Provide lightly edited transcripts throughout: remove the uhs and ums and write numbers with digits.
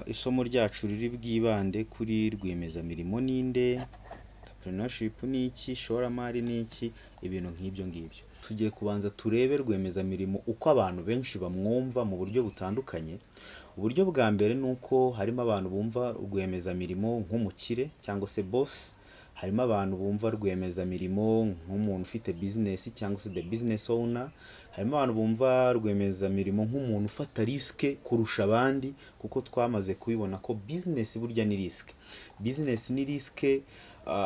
Isomo ryacu riri bwibande kuri rwiyemezamirimo ninde, entrepreneurship ni iki, ishoramari ni iki, ibintu nk'ibyo ngibyo. Tugiye kubanza turebe rwiyemezamirimo uko abantu benshi bamwumva mu buryo butandukanye. Uburyo bwa mbere ni uko harimo abantu bumva rwiyemezamirimo nk'umukire cyangwa se boss, harimo abantu bumva rwiyemezamirimo nk'umuntu ufite business cyangwa se the business owner, harimo abantu bumva rwiyemezamirimo nk'umuntu ufata risque kurusha abandi, kuko twamaze kubibona ko business burya ni risque. Business ni risque,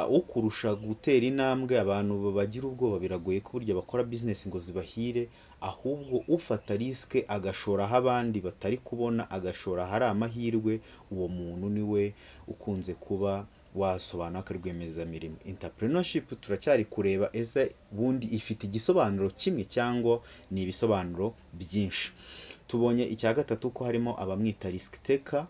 ukurusha gutera intambwe abantu bagira ubwoba, biragoye ko burya bakora business ngo zibahire, ahubwo ufata risque agashora aho abandi batari kubona, agashora hari amahirwe, uwo muntu niwe ukunze kuba wasobanura ko rwiyemezamirimo. Entrepreneurship turacyari kureba ese bundi ifite igisobanuro kimwe cyangwa ni ibisobanuro byinshi. Tubonye icya gatatu ko harimo abamwita risk taker,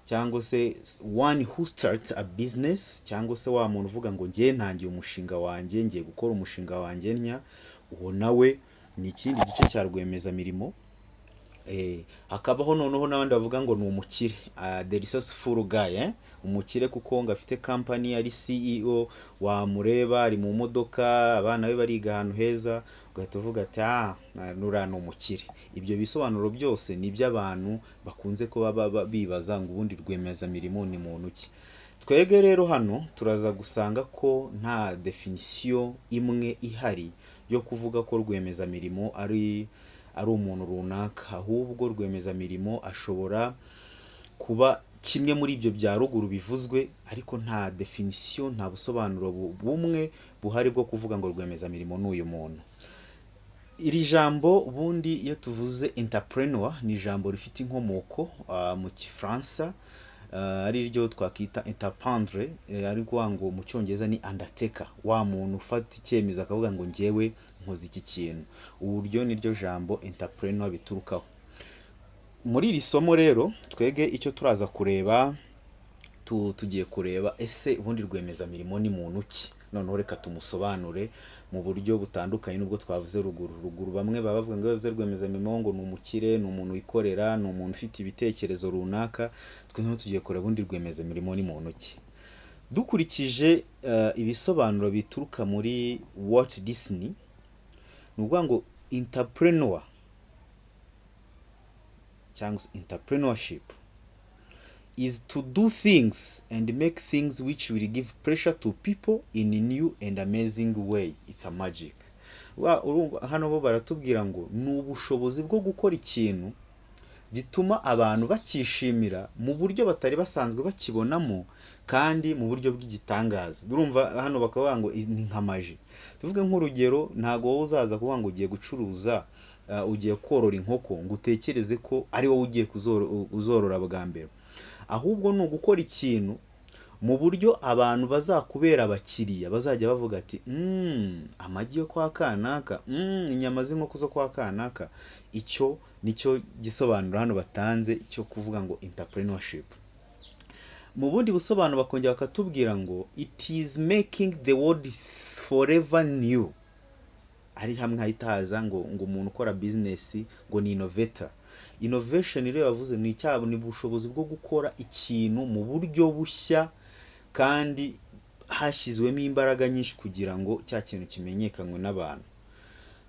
cyangwa se one who starts a business, cyangwa se wa muntu uvuga ngo ngiye ntangiye umushinga wanjye, ngiye gukora umushinga wanjye nya, uwo nawe ni ikindi gice cya rwiyemezamirimo. Hakabaho noneho n'abandi bavuga ngo ni umukire, the resourceful guy, umukire kuko ngo afite company ari CEO, wamureba ari mu modoka, abana be bariga ahantu heza, ugahita uvuga ati nura ni umukire. Ibyo bisobanuro byose ni iby'abantu bakunze kuba bibaza ngo ubundi rwiyemezamirimo ni muntu ki. Twebwe rero hano turaza gusanga ko nta definition imwe ihari yo kuvuga ko rwiyemezamirimo ari umuntu runaka, ahubwo rwiyemezamirimo ashobora kuba kimwe muri ibyo bya ruguru bivuzwe, ariko nta definition, nta busobanuro bumwe buhari bwo kuvuga ngo rwiyemezamirimo ni uyu muntu. Iri jambo ubundi iyo tuvuze entrepreneur ni ijambo rifite inkomoko mu Gifaransa, ari ryo twakita entreprendre, ariko ngo mu Cyongereza ni undertaker, wa muntu ufata icyemezo akavuga ngo ngewe nkoze iki kintu. Uburyo niryo jambo entrepreneur biturukaho. Muri iri somo rero twege icyo turaza kureba, tugiye kureba ese ubundi rwiyemezamirimo ni muntu ki. Noneho reka tumusobanure mu buryo butandukanye nubwo twavuze ruguru. Bamwe baba bavuga ngo bavuze rwiyemezamirimo ngo ni umukire, ni umuntu wikorera, ni umuntu ufite ibitekerezo runaka. Twe tugiye kureba ubundi rwiyemezamirimo ni muntu ki. Dukurikije ibisobanuro bituruka muri Walt Disney, ni ukuvuga ngo entrepreneur cyangwa entrepreneurship is to do things and make things which will give pressure to people in a new and amazing way. It's a magic. Hano bo baratubwira ngo ni ubushobozi bwo gukora ikintu gituma abantu bakishimira mu buryo batari basanzwe bakibonamo, kandi mu buryo bw'igitangaza. Urumva hano bakavuga ngo ni nka maji. Tuvuge nk'urugero, ntago wowe uzaza kuvuga ngo ugiye gucuruza, ugiye korora inkoko ngo utekereze ko ari wowe ugiye kuzorora bwa mbere, ahubwo ni ugukora ikintu mu buryo abantu bazakubera abakiriya, bazajya bavuga ati amagi yo kwa kanaka, inyama z'inkoko zo kwa kanaka. Icyo nicyo gisobanuro hano batanze cyo kuvuga ngo entrepreneurship. Mu bundi busobanuro bakongera bakatubwira ngo it is making the world forever new. Ari hamwe hahitaza ngo umuntu ukora business ngo ni innovator. Innovation rero bavuze ni icyabo, ni ubushobozi bwo gukora ikintu mu buryo bushya kandi hashyizwemo imbaraga nyinshi kugira ngo cya kintu kimenyekanywe n'abantu.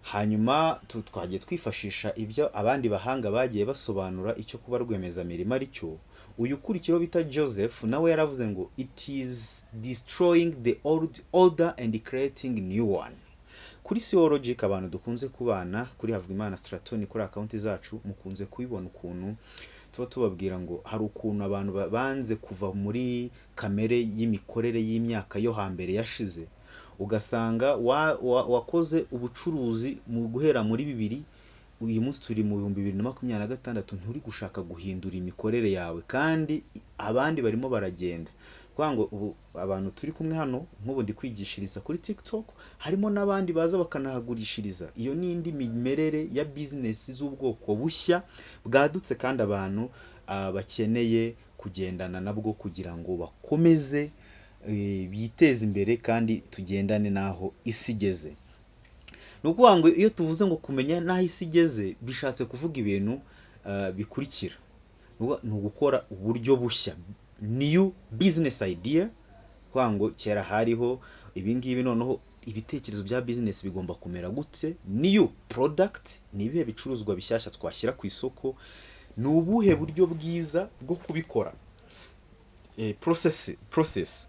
Hanyuma twagiye twifashisha ibyo abandi bahanga bagiye basobanura icyo kuba rwiyemezamirimo ari cyo. Uyu ukurikiro bita Joseph nawe yaravuze ngo it is destroying the old order and creating new one. Kuri Theologic abantu dukunze kubana kuri Havugimana Straton kuri account zacu, mukunze kubibona ukuntu tuba tubabwira ngo hari ukuntu abantu banze kuva muri kamere y'imikorere y'imyaka yo hambere yashize, ugasanga wakoze ubucuruzi mu guhera muri 2000, uyu munsi turi mu 2026, nturi gushaka guhindura imikorere yawe, kandi abandi barimo baragenda. Kwa ngo ubu abantu turi kumwe hano nk'ubu ndi kwigishiriza kuri TikTok, harimo n'abandi baza bakanahagurishiriza. Iyo ni indi mimerere ya business z'ubwoko bushya bwadutse, kandi abantu bakeneye kugendana nabwo kugira ngo bakomeze biteze imbere kandi tugendane naho isi igeze. Ni ukuvuga ngo iyo tuvuze ngo kumenya naho isi igeze, bishatse kuvuga ibintu bikurikira. ni ugukora uburyo bushya, new business idea, kwa ngo kera hariho ibingibi, noneho ibitekerezo bya business bigomba kumera gute, new product, ni ibihe bicuruzwa bishyashya twashyira ku isoko, ni ubuhe buryo bwiza bwo kubikora, process.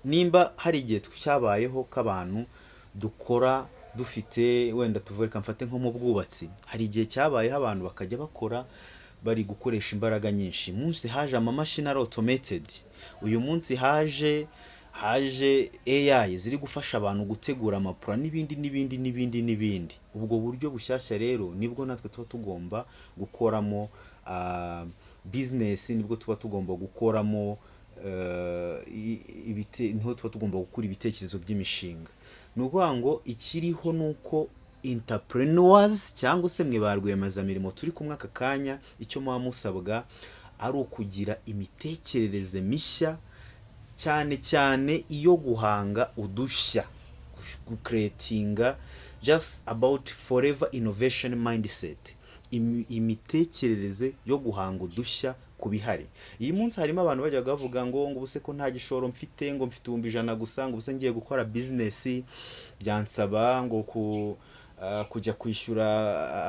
Nimba hari igihe cyabayeho k'abantu dukora dufite wenda tuvuge kamfate nko mu bwubatsi, hari igihe cyabayeho abantu bakajya bakora bari gukoresha imbaraga nyinshi. Munsi haje amamashini ari automated, uyu munsi haje AI ziri gufasha abantu gutegura amapura n'ibindi. Ubwo buryo bushyashya rero nibwo natwe tuba tugomba gukoramo business, nibwo tuba tugomba gukoramo niho tuba tugomba gukura ibitekerezo by'imishinga. Ni ukuvuga ngo ikiriho nuko entrepreneurs cyangwa se mwe ba rwiyemezamirimo turi kumwe aka kanya, icyo muba musabwa ari ukugira imitekerereze mishya, cyane cyane iyo guhanga udushya, gucreatinga just about forever innovation mindset, imitekerereze yo guhanga udushya ku bihari. Iyi munsi harimo abantu bajya bavuga ngo ubuse ko nta gishoro mfite, ngo mfite 100 gusa, ngo ubuse ngiye gukora business byansaba ngo kujya kwishyura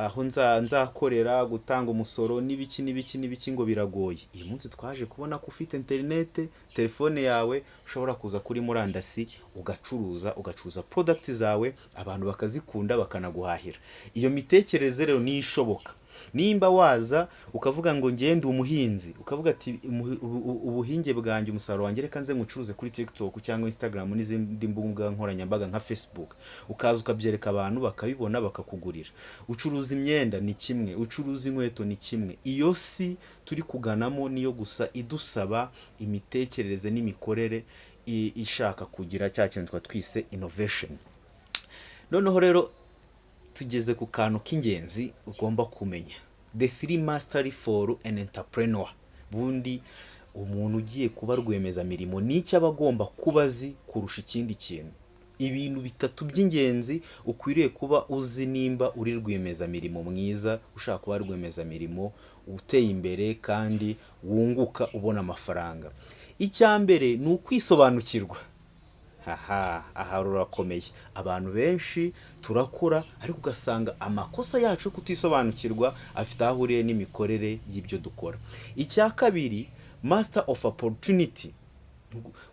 aho nzakorera, gutanga umusoro n'ibiki ngo biragoye. Iyi munsi twaje kubona ko ufite internet, telefone yawe, ushobora kuza kuri murandasi ugacuruza product zawe, abantu bakazikunda bakanaguhahira. Iyo mitekerereze rero ni ishoboka. Nimba waza ukavuga ngo ngende umuhinzi, ukavuga ati ubuhinge bwanjye, umusaruro wanjye reka nze ngucuruze kuri TikTok cyangwa Instagram n'izindi mbuga nkoranyambaga nka Facebook, ukaza ukabyereka abantu bakabibona bakakugurira. Ucuruza imyenda ni kimwe, ucuruza inkweto ni kimwe. Iyo si turi kuganamo niyo gusa idusaba imitekerereze n'imikorere ishaka kugira cya kintu twise innovation. Noneho rero tugeze ku kantu k'ingenzi ugomba kumenya, the 3 mastery for an entrepreneur. Bundi umuntu ugiye kuba rwiyemezamirimo n'icyo aba agomba kuba azi kurusha ikindi kintu. Ibintu 3 by'ingenzi ukwiriye kuba uzi nimba uri rwiyemezamirimo mwiza, ushaka kuba rwiyemezamirimo uteye imbere kandi wunguka ubona amafaranga. Icyambere ni ukwisobanukirwa. Aha rurakomeye. Abantu benshi turakora ariko ugasanga amakosa yacu kutisobanukirwa afite ahuriye n'imikorere y'ibyo dukora. Icya kabiri, master of opportunity,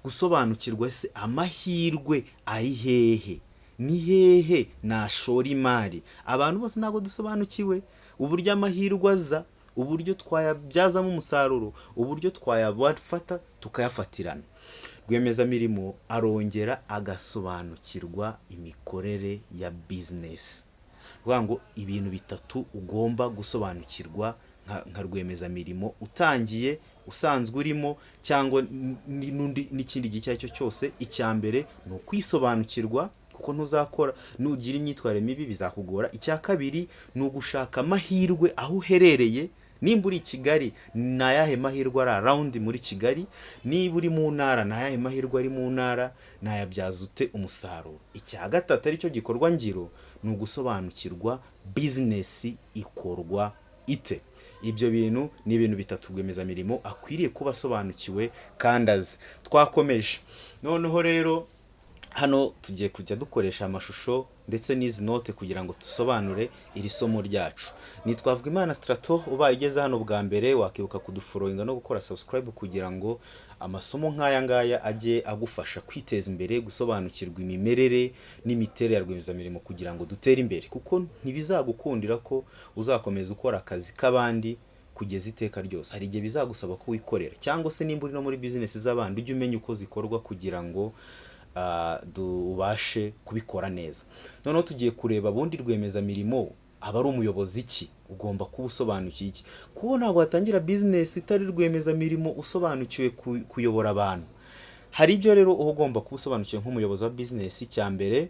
gusobanukirwa se amahirwe ari hehe, ni hehe nashora imari. Abantu bose ntabwo dusobanukiwe uburyo amahirwe aza, uburyo twayabyazamo umusaruro, uburyo twayabafata tukayafatirana. Rwiyemezamirimo arongera agasobanukirwa imikorere ya business. Vuga ngo ibintu 3 ugomba gusobanukirwa nka rwiyemezamirimo utangiye, usanzwe urimo, cyangwa n'ikindi gihe cyo cyose. Icyambere ni ukwisobanukirwa, kuko ntuzakora nugira imyitwarire mibi bizakugora. Icya kabiri ni ugushaka amahirwe aho uherereye. Nimba uri Kigali, na yahe mahirwe ari around muri Kigali. Niba uri mu ntara, na yahe mahirwe ari mu ntara, nayabyaza ute umusaruro. Icya gatatu ari cyo gikorwa ngiro, ni ugusobanukirwa business ikorwa ite. Ibyo bintu ni ibintu 3 rwiyemezamirimo akwiriye kuba asobanukiwe kandi azi. Twakomeje noneho rero, hano tugiye kujya dukoresha amashusho ndetse n'izi note kugira ngo dusobanure iri somo ryacu. Nitwavuga Imana Strato. Ubaye ugeze hano bwa mbere, wakibuka kudufollowinga no gukora subscribe kugira ngo amasomo nk'aya ngaya ajye agufasha kwiteza imbere, gusobanukirwa imimerere n'imiterere ya rwiyemezamirimo kugira ngo dutere imbere, kuko ntibizagukundira ko uzakomeza ukora akazi k'abandi kugeza iteka ryose. Hari igihe bizagusaba ko wikorera, cyangwa se nimba uri no muri business z'abandi ujye umenya uko zikorwa kugira ngo ubashe kubikora neza. Noneho tugiye kureba bundi rwiyemezamirimo aba ari umuyobozi iki, ugomba kuba usobanukiye iki. Kuko ntabwo watangira business itari rwiyemezamirimo usobanukiwe kuyobora abantu. Hari ibyo rero uba ugomba kuba usobanukiwe nk'umuyobozi wa business. Icyambere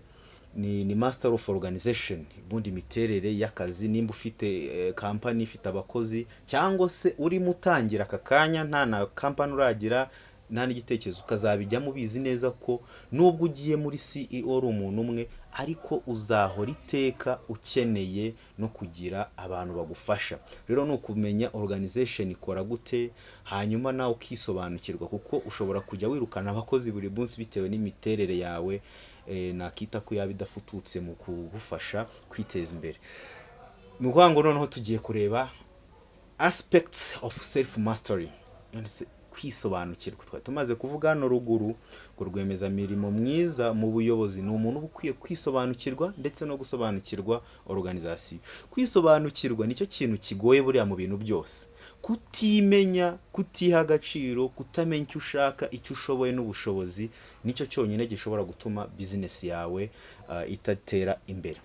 ni master of organization, bundi imiterere y'akazi. Nimba ufite company ifite abakozi, cyangwa se urimo utangira aka kanya nta na company uragira, nta n'igitekerezo, ukazabijyamo bizi neza ko nubwo ugiye muri CEO ari umuntu umwe, ariko uzahora iteka ukeneye no kugira abantu bagufasha. Rero ni ukumenya organization ikora gute, hanyuma nawe ukisobanukirwa, kuko ushobora kujya wirukana abakozi buri munsi bitewe n'imiterere yawe nakita ko yaba idafututse mu kugufasha kwiteza imbere. Ni ukuvuga ngo noneho tugiye kureba aspects of self mastery, kwisobanukirwa. Twari tumaze kuvuga hano ruguru ngo rwiyemezamirimo mwiza mu buyobozi ni umuntu uba ukwiye kwisobanukirwa ndetse no gusobanukirwa organization. Kwisobanukirwa nicyo kintu kigoye buriya mu bintu byose. Kutimenya, kutiha agaciro, kutamenya icyo ushaka, icyo ushoboye n'ubushobozi, nicyo cyonyine gishobora gutuma business yawe itatera imbere.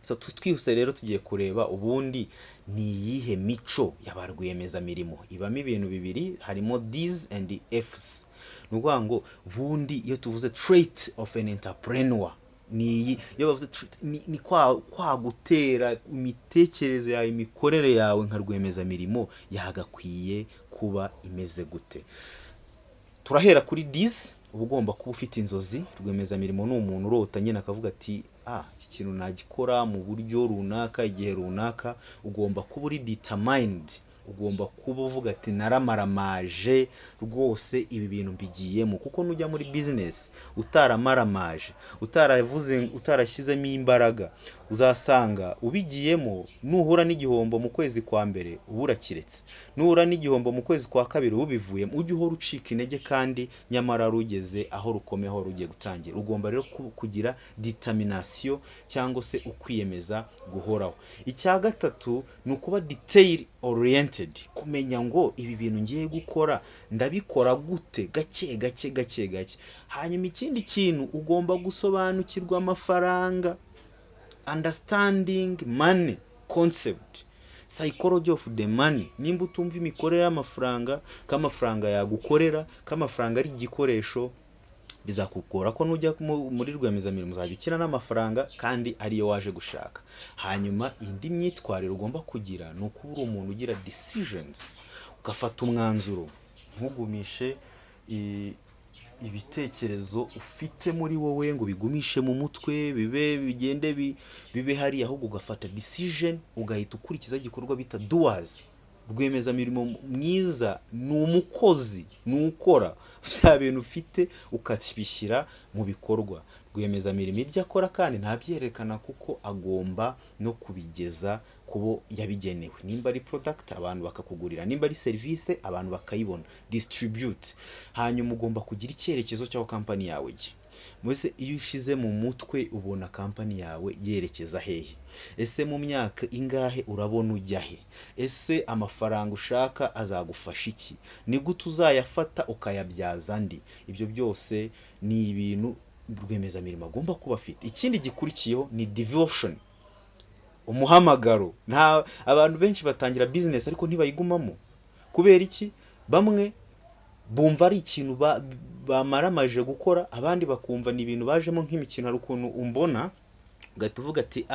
So twihuse rero tugiye kureba ubundi ni iyihe mico y'abarwiyemezamirimo. Ibamo ibintu bibiri, harimo D's and F's. Ni ukuvuga ngo ubundi iyo tuvuze trait of an entrepreneur, ni iyo bavuze ni kwa gutera imitekerereze yawe, imikorere yawe nka rwiyemezamirimo yagakwiye kuba imeze gute. Turahera kuri D's. Uba ugomba kuba ufite inzozi. Rwiyemezamirimo ni umuntu urota nyine akavuga ati iki kintu nagikora mu buryo runaka, igihe runaka. Ugomba kuba uri determined, ugomba kuba uvuga ati naramaramaje rwose ibi bintu mbigiyemo. Kuko nujya muri business utaramaramaje, utarashyizemo imbaraga, uzasanga ubigiyemo nuhura n'igihombo mu kwezi kwa mbere ubura kiretse, nuhura n'igihombo mu kwezi kwa kabiri ubivuyemo, ujye uhora ucika intege kandi nyamara rugeze aho rukomeho rugiye gutangira. Ugomba rero kugira determination cyangwa se ukwiyemeza guhoraho. Icya gatatu ni ukuba detail oriented, kumenya ngo ibi bintu ngiye gukora ndabikora gute, gake gake. Hanyuma ikindi kintu, ugomba gusobanukirwa amafaranga, understanding money concept, psychology of the money. Nimba utumva imikorere y'amafaranga, k'amafaranga yagukorera, k'amafaranga ari igikoresho, bizakugora ko nujya muri rwiyemezamirimo uzajya ukina n'amafaranga kandi ariyo waje gushaka. Hanyuma indi myitwarire ugomba kugira ni ukuba uri umuntu ugira decisions, ugafata umwanzuro, ntugumishe ibitekerezo ufite muri wowe ngo bigumishe mu mutwe bibe hari, ahubwo ugafata decision ugahita ukurikiza igikorwa bita doers. Rwiyemezamirimo mwiza ni umukozi, ni ukora bya bintu ufite ukabishyira mu bikorwa. Rwiyemezamirimo ibyo akora kandi ntabyerekana, kuko agomba no kubigeza kubo yabigenewe. Nimba ari product abantu bakakugurira, nimba ari service abantu bakayibona, distribute. Hanyuma ugomba kugira icyerekezo cy'aho company yawe ijya. Mwese iyo ushize mu mutwe ubona company yawe yerekeza hehe, ese mu myaka ingahe urabona ujya he, ese amafaranga ushaka azagufasha iki, ni gute uzayafata ukayabyaza andi. Ibyo byose ni ibintu rwiyemezamirimo agomba kuba afite. Ikindi gikurikiyeho ni devotion, umuhamagaro. Abantu benshi batangira business ariko ntibayigumamo. Kubera iki? Bamwe bumva ari ikintu bamaramaje gukora, abandi bakumva ni ibintu bajemo nk'imikino. Hari ukuntu umbona ugahita uvuga ati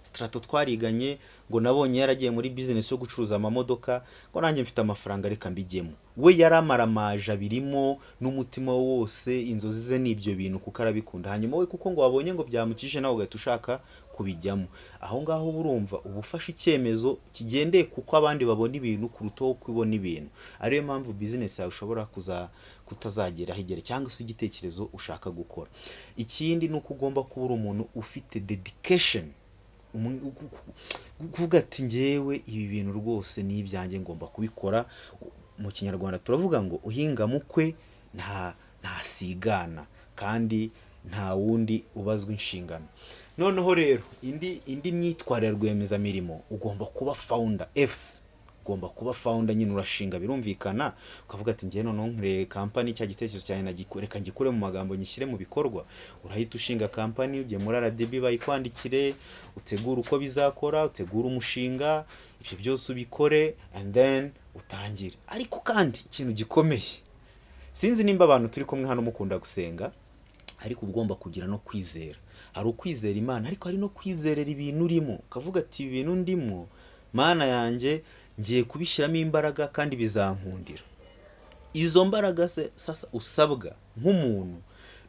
Strato twariganye ngo nabonye yaragiye muri business yo gucuruza amamodoka, ngo nanjye mfite amafaranga reka mbigemo. We yaramaramaje abirimo n'umutima wose, inzozi ze n'ibyo bintu kuko arabikunda. Hanyuma we kuko ngo wabonye ngo byamukije nawe ugahita ushaka kubijyamo. Aho ngaho urumva ubufasha icyemezo kigendeye kuko abandi babona ibintu kuruto kubona ibintu. Ariyo mpamvu business yawe ushobora kutazagera higere cyangwa se igitekerezo ushaka gukora. Ikindi ni uko ugomba kuba uri umuntu ufite dedication, kuvuga ati ngewe ibi bintu rwose ni ibyanjye ngomba kubikora. Mu Kinyarwanda turavuga ngo uhinga mukwe ntasigana kandi nta wundi ubazwa inshingano. Noneho rero indi myitwarire rwiyemezamirimo, ugomba kuba founder. F's, ugomba kuba founder. Nyine urashinga birumvikana, ukavuga ati ngiye noneho nkore company, cya gitekerezo cyane nagikoreka ngikure mu magambo nyishyire mu bikorwa. Urahita ushinga company, ujye muri RDB bayikwandikire, utegura uko bizakora, utegura umushinga, ibyo byose ubikore and then utangire. Ariko kandi ikintu gikomeye, sinzi nimba abantu turi kumwe hano mukunda gusenga, ariko ugomba kugira no kwizera. Hari ukwizera Imana, ariko hari no kwizerera ibintu urimo. Ukavuga ati ibi bintu ndimo, Mana yanjye ngiye kubishyiramo imbaraga kandi bizankundira. Izo mbaraga sasa usabwa nk'umuntu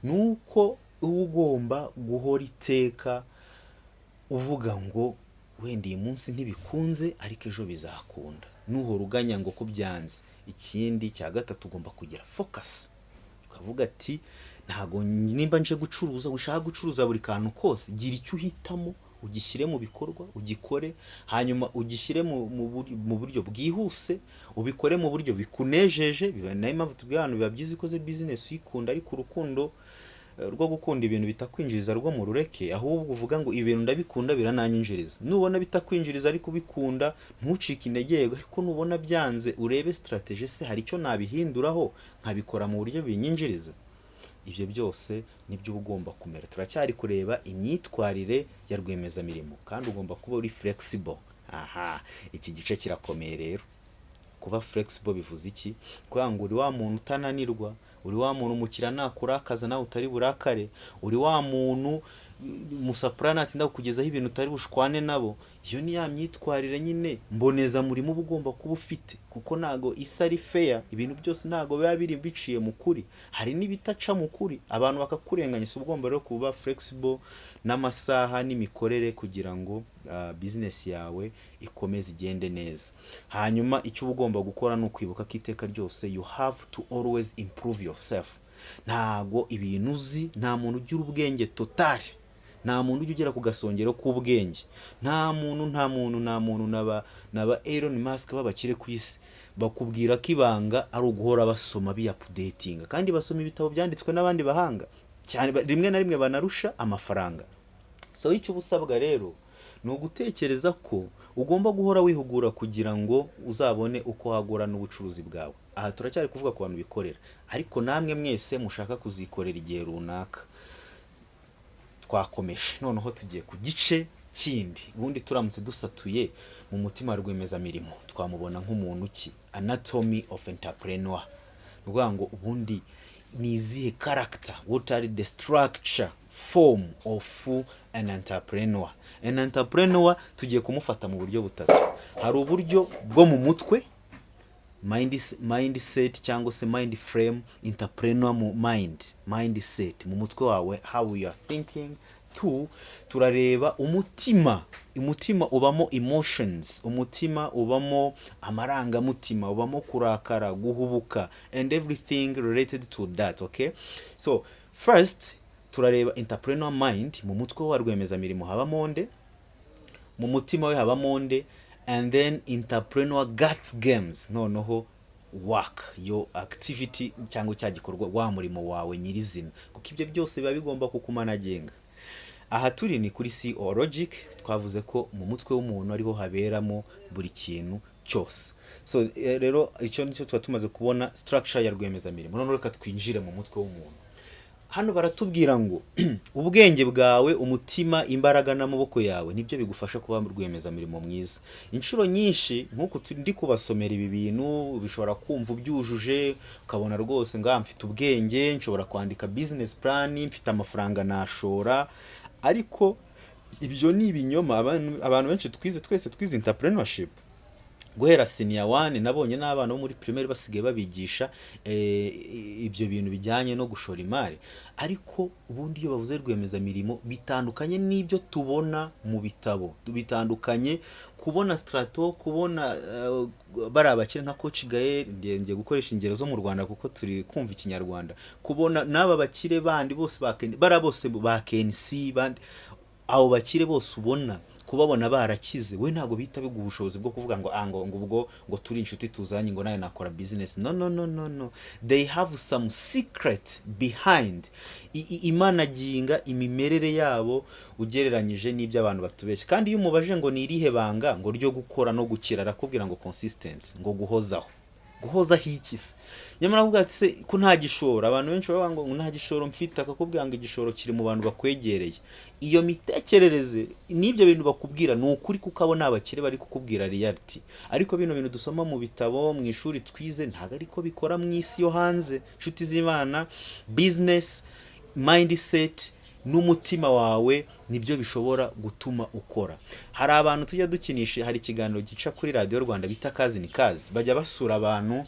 nuko uba ugomba guhora iteka uvuga ngo wenda iyi munsi ntibikunze ariko ejo bizakunda, nuhora uganya ngo ko byanze. Ikindi cya gatatu ugomba kugira focus, ukavuga ati ntago nimba nje gucuruza ushaka gucuruza buri kantu kose, gira icyo uhitamo ugishyire mu bikorwa ugikore, hanyuma ugishyire mu buryo bwihuse, ubikore mu buryo bikunejeje. Nayo mpamvu tubwira abantu biba byiza ikoze business uyikunda, ariko urukundo rwo gukunda ibintu bitakwinjiriza rwo mu rureke, ahubwo uvuga ngo ibintu ndabikunda birananyinjiriza. Nubona bitakwinjiriza ariko ubikunda ntucike intege, ariko nubona byanze urebe strategy, se hari icyo nabihinduraho nkabikora mu buryo binyinjiriza. Ibyo byose nibyo uba ugomba kumera. Turacyari kureba imyitwarire ya rwiyemezamirimo, kandi ugomba kuba uri flexible. Iki gice kirakomeye rero. Kuba flexible bivuze iki? Kugira ngo uri wa muntu utananirwa, uri wa muntu umukira nakurakaza nawe utari burakare, uri wa muntu musapurana atinda kukugezaho ibintu utari bushwane nabo. Iyo ni ya myitwarire nyine mboneza murimo uba ugomba kuba ufite, kuko ntago isa ari fair, ibintu byose ntago biba biri biciye mu kuri, hari n'ibitaca mu kuri abantu bakakurenganya. So ugomba rero kuba flexible n'amasaha n'imikorere kugira ngo business yawe ikomeze igende neza. Hanyuma icyo uba ugomba gukora ni ukwibuka ko iteka ryose you have to always improve yourself. Ntago ibintu uzi, nta muntu ugira ubwenge total, nta muntu ujya ugera ku gasongero k'ubwenge, nta muntu naba Elon Musk babakire ku isi bakubwira ko ibanga ari uguhora basoma updating, kandi basoma ibitabo byanditswe n'abandi bahanga cyane, rimwe na rimwe banarusha amafaranga. So icyo ubusabwa rero ni ugutekereza ko ugomba guhora wihugura kugira ngo uzabone uko wagura n'ubucuruzi bwawe. Aha turacyari kuvuga ku bantu bikorera, ariko namwe mwese mushaka kuzikorera igihe runaka. Twakomeje noneho tugiye ku gice kindi. Ubundi turamutse dusatuye mu mutima wa rwiyemezamirimo twamubona nk'umuntu ki? Anatomy of entrepreneur. Nuvuga ngo ubundi ni izihe character, what are the structure form of an entrepreneur? An entrepreneur tugiye kumufata mu buryo butatu. Hari uburyo bwo mu mutwe, mindset cyangwa se mind frame, entrepreneur mu mindset mu mutwe wawe, how you are thinking. Turareba umutima ubamo emotions, umutima ubamo amarangamutima, ubamo kurakara, guhubuka and everything related to that. Okay, so first turareba entrepreneur mind. Mu mutwe wa rwiyemezamirimo habamo nde, mu mutima we habamo nde, and then entrepreneur gut games, noneho work, your activity cyangwa cya gikorwa wa murimo wawe nyirizina, kuko ibyo byose biba bigomba kukumanagenga. Aha turi ni kuri CEO Logic, twavuze ko mu mutwe w'umuntu ariho haberamo buri kintu cyose. So rero icyo nicyo tumaze kubona structure ya rwiyemezamirimo. None reka twinjire mu mutwe w'umuntu. Hano baratubwira ngo ubwenge bwawe, umutima, imbaraga n'amaboko yawe nibyo bigufasha kuba mu rwiyemezamirimo mwiza. Inshuro nyinshi nkuko ndi kubasomera ibi bintu bishobora kumva ubyujuje, ukabona rwose ngo mfite ubwenge, nshobora kwandika business plan, mfite amafaranga nashora, ariko ibyo ni ibinyoma. Abantu benshi twese twize entrepreneurship guhera senior 1, nabonye n'abana bo muri primaire basigaye babigisha ibyo bintu bijyanye no gushora imari. Ariko ubundi iyo bavuze rwiyemezamirimo bitandukanye n'ibyo tubona mu bitabo, bitandukanye kubona strato, kubona bari abakire nka Coach Gael, ngiye gukoresha ingero zo mu Rwanda kuko turi kumva ikinyarwanda, kubona n'aba bakire bandi bose bara bose ba KNC bandi, abo bakire bose ubona kubabona barakize, we ntago bita biguha ubushobozi bwo kuvuga ngo ngo turi inshuti tuzanye ngo nawe nakora business. No, they have some secret behind imanaginga imimerere yabo ugereranyije n'ibyo abantu batubeshya. Kandi iyo umubaje ngo ni irihe banga ngo ryo gukora no gukira, arakubwira ngo consistency, ngo guhozaho hikise. Nyamara avuga ati se ko nta gishoro, abantu benshi bavuga ngo nta gishoro mfite, akakubwira ngo igishoro kiri mu bantu bakwegereye. Iyo mitekerereze n'ibyo bintu bakubwira ni ukuri, kuko abo n'abakire bari kukubwira reality. Ariko bino bintu dusoma mu bitabo, mu ishuri twize, ntago ariko bikora mu isi yo hanze. Nshuti z'Imana, business mindset n'umutima wawe nibyo bishobora gutuma ukora. Hari abantu tujya dukinisha, hari ikiganiro gica kuri Radio Rwanda bita Kazi ni Kazi, bajya basura abantu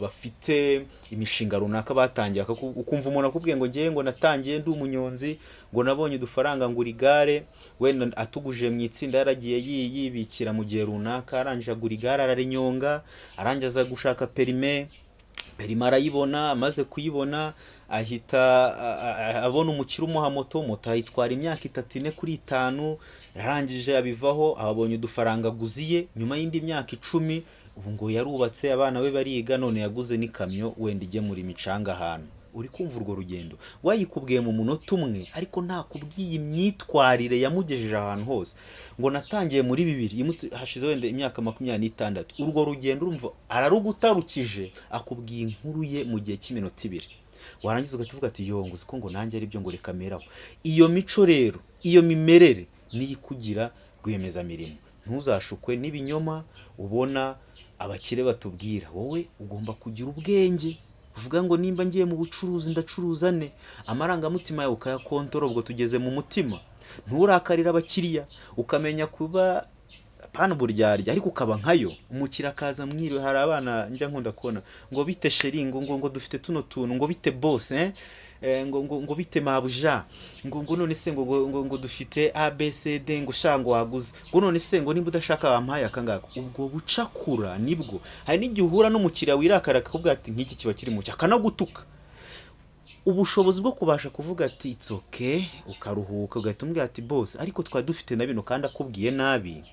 bafite imishinga runaka batangiye, ukumva umuntu akubwiye ngo ngewe ngo natangiye ndi umunyonzi, ngo nabonye udufaranga ngura igare, wenda atuguje mu itsinda yaragiye yibikira mu gihe runaka, arangije agura igare ararinyonga, arangiza gushaka perime arayibona, amaze kuyibona ahita abona umukire umuha moto ayitwara imyaka 3 4 kuri 5, yarangije abivaho, abonye udufaranga aguziye, nyuma y'indi myaka 10 ubu ngo yarubatse, abana be bariga, none yaguze n'ikamyo wenda igemura imicanga ahantu. Uri kumva urwo rugendo wayikubwiye mu munota umwe, ariko ntakubwiye imyitwarire yamugejeje ahantu hose. Ngo natangiye muri 2000, hashize wenda imyaka 26, urwo rugendo urumva ararugutarukije, akubwiye inkuru ye mu gihe cy'iminota 2. Warangiza ugatuvuga ati yo ngo uziko ngo nanjye ari byo ngo reka meraho. Iyo mico rero, iyo mimerere niyo kugira rwiyemezamirimo. Ntuzashukwe n'ibinyoma ubona abakire batubwira. Wowe ugomba kugira ubwenge, uvuga ngo nimba ngiye mu bucuruzi ndacuruza ne, amarangamutima yawe ukayakontorora. Ubwo tugeze mu mutima, nturakarira abakiriya, ukamenya kuba pana buryarya, ariko ukaba nkayo. Umukira akaza mwiriwe, hari abana njya nkunda kubona ngo bite sheri, ngo dufite tuno tuntu, ngo bite boss ngo bite mabuja, ngo none se ngo dufite ABCD, ngo shango waguze, ngo none se ngo nimba udashaka bampaye akangaka. Ubwo bucakura nibwo hari n'igihe uhura n'umukiriya wirakara akakubwira ati nk'iki kiba kiri mu cyaka nagutuka. Ubushobozi bwo kubasha kuvuga ati it's okay, ukaruhuka, ugahita umbwira ati boss ariko twari dufite na bino kandi akubwiye nabi,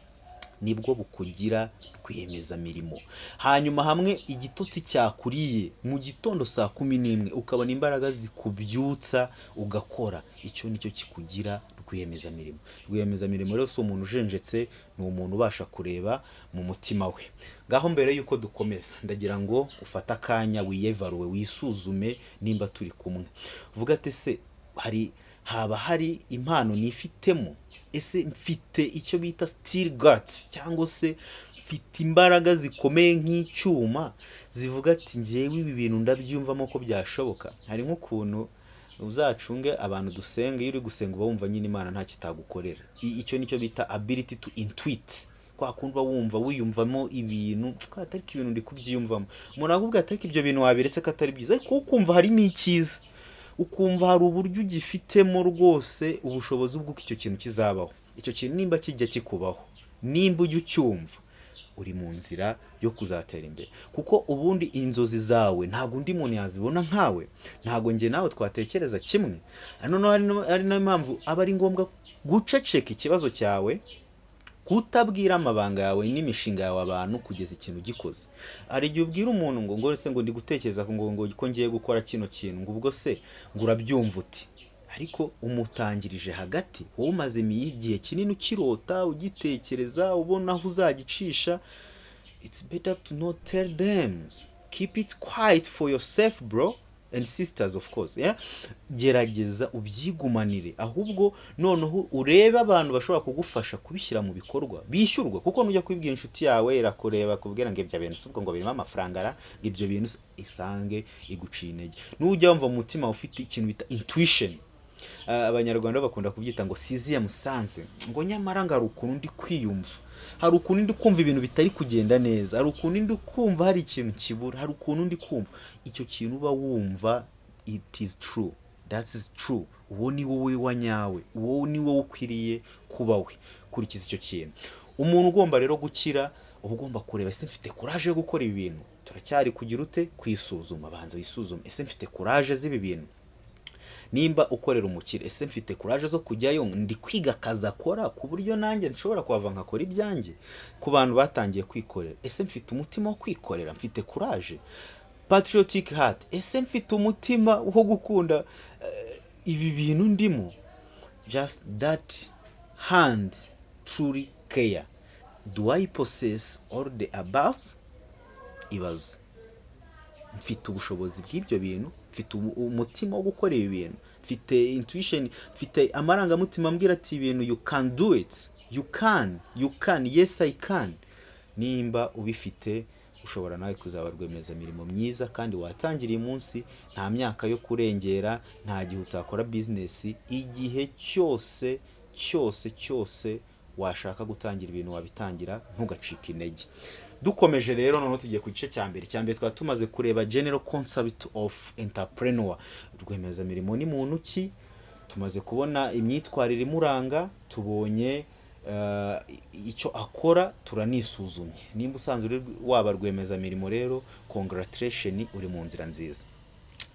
nibwo bukugira rwiyemezamirimo. Hanyuma hamwe igitotsi cyakuriye mu gitondo saa 11 ukabona imbaraga zikubyutsa ugakora, icyo nicyo kikugira rwiyemezamirimo. Rwiyemezamirimo rero si umuntu ujenjetse, ni umuntu ubasha kureba mu mutima we. Ngaho mbere yuko dukomeza, ndagira ngo ufate akanya wiyevaruwe, wisuzume nimba turi kumwe. Vuga ati se haba hari impano nifitemo? Ese mfite icyo bita steel guts, cyangwa se mfite imbaraga zikomeye nk'icyuma zivuga ati ngewe ibi bintu ndabyumvamo ko byashoboka? Hari nk'ukuntu uzacunge abantu dusenga, iyo uri gusenga uba wumva nyine Imana nta kitagukorera. Icyo nicyo bita ability to intuit, kwa kundi wumva wiyumvamo ibintu atari ibintu ndi kubyiyumvamo. Umuntu akubwira ati ibyo bintu wabiretse ko atari byiza, ariko ukumva harimo icyiza, ukumva hari uburyo ugifitemo rwose ubushobozi bw'uko icyo kintu kizabaho. Icyo kintu nimba kijya kikubaho, nimba ujya ucyumva, uri mu nzira yo kuzatera imbere. Kuko ubundi inzozi zawe ntabwo undi muntu yazibona nkawe, ntabwo njye nawe twatekereza kimwe. Ari nayo mpamvu aba ari ngombwa guceceka ikibazo cyawe, kutabwira amabanga yawe n'imishinga yawe abantu kugeza ikintu gikoze. Hari igihe ubwira umuntu ngo se ngo ndi gutekereza ngo ko ngiye gukora kino kintu, ngo ubwo se ngo urabyumva uti, ariko umutangirije hagati, wowe umaze igihe kinini ukirota, ugitekereza, ubona aho uzagicisha. It's better to not tell them. Keep it quiet for yourself, bro and sisters, of course, yeah. Gerageza ubyigumanire, ahubwo noneho urebe abantu bashobora kugufasha kubishyira mu bikorwa, bishyurwa. Kuko nujya kwibwira inshuti yawe irakureba kubwira ngo ibyo bintu subwo ngo birimo amafaranga, ibyo bintu isange iguciye intege. Nujya wumva mu mutima ufite ikintu bita intuition, abanyarwanda bakunda kubyita ngo siziya musanze, ngo nyamara ngo hari ukuntu ndi kwiyumva, hari ukuntu ndi kumva ibintu bitari kugenda neza, hari ukuntu ndi kumva hari ikintu kibura, hari ukuntu ndi kumva icyo kintu uba wumva it is true, that is true. Uwo ni wowe wanyawe, uwo ni wowe ukwiriye kuba we. Kurikiza icyo kintu. Umuntu ugomba rero gukira, uba ugomba kureba ese mfite courage yo gukora ibi bintu. Turacyari kugira ute? Kwisuzuma, banza wisuzume. Ese mfite courage z'ibi bintu? Nimba ukorera umukire, ese mfite courage zo kujyayo, ndi kwiga akazi akora ku buryo nanjye nshobora kuhava nkakora ibyanjye? Ku bantu batangiye kwikorera, ese mfite umutima wo kwikorera? Mfite courage? Patriotic heart, ese mfite umutima wo gukunda ibi bintu ndimo? Just that hand truly care. Do I possess all the above? Ibaze, mfite ubushobozi bw'ibyo bintu? Mfite umutima wo gukora ibi bintu? Mfite intuition? Mfite amarangamutima ambwira ati ibintu you can do it, you can, yes I can? Nimba ubifite, ushobora nawe kuzaba rwiyemezamirimo myiza kandi watangiriye umunsi. Nta myaka yo kurengera, nta gihe utakora business. Igihe cyose washaka gutangira ibintu wabitangira, ntugacike intege. dukomeje rero noneho tugiye ku gice cya mbere twaba tumaze kureba general concept of entrepreneur. Rwiyemezamirimo ni muntu ki, tumaze kubona imyitwarire imuranga, tubonye icyo akora, turanisuzumye. Nimba usanzwe waba rwiyemezamirimo rero congratulation, uri mu nzira nziza.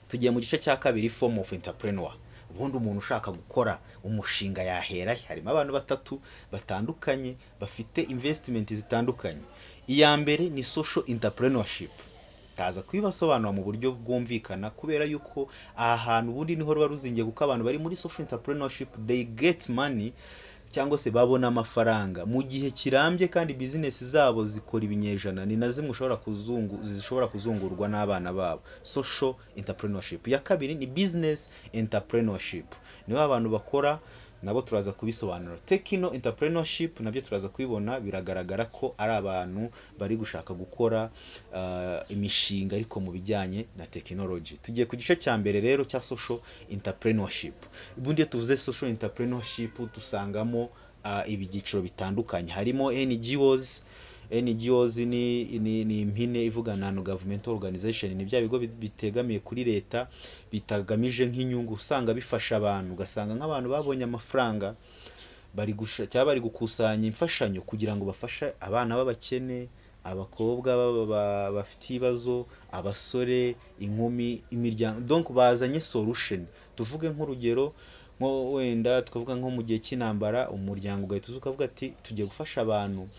Tugiye mu gice cya kabiri, form of entrepreneur. Ubundi umuntu ushaka gukora umushinga yahera. Harimo abantu batatu batandukanye bafite investment zitandukanye. Iya mbere ni social entrepreneurship. Taza kwibasobanura mu buryo bwumvikana, kubera yuko aha hantu ubundi niho ruba ruzingiye, kuko abantu bari muri social entrepreneurship they get money, cyangwa se babona amafaranga mu gihe kirambye, kandi business zabo zikora ibinyejana. Ni na zimwe zishobora kuzungurwa n'abana babo. Social entrepreneurship. Ya kabiri ni business entrepreneurship. Nibo abantu bakora, nabo turaza kubisobanura. Techno entrepreneurship nabyo turaza kubibona, biragaragara ko ari abantu bari gushaka gukora imishinga ariko mu bijyanye na technology. Tugiye ku gice cya mbere rero cya social entrepreneurship. Ubundi tuvuze social entrepreneurship dusangamo ibigiciro bitandukanye. Harimo NGOs. NGOs ni impine ivuga non governmental organization. Ni bya bigo bitegamiye kuri leta, bitagamije nk'inyungu. Usanga bifasha abantu, ugasanga nk'abantu babonye amafaranga bari gukusanya imfashanyo kugira ngo bafashe abana b'abakene, abakobwa bafite ibibazo, abasore, inkumi, imiryango. Donc bazanye solution. Tuvuge nk'urugero, nko wenda tukavuga nko mu gihe cy'intambara, umuryango ugahita ukavuga ati tugiye gufasha abantu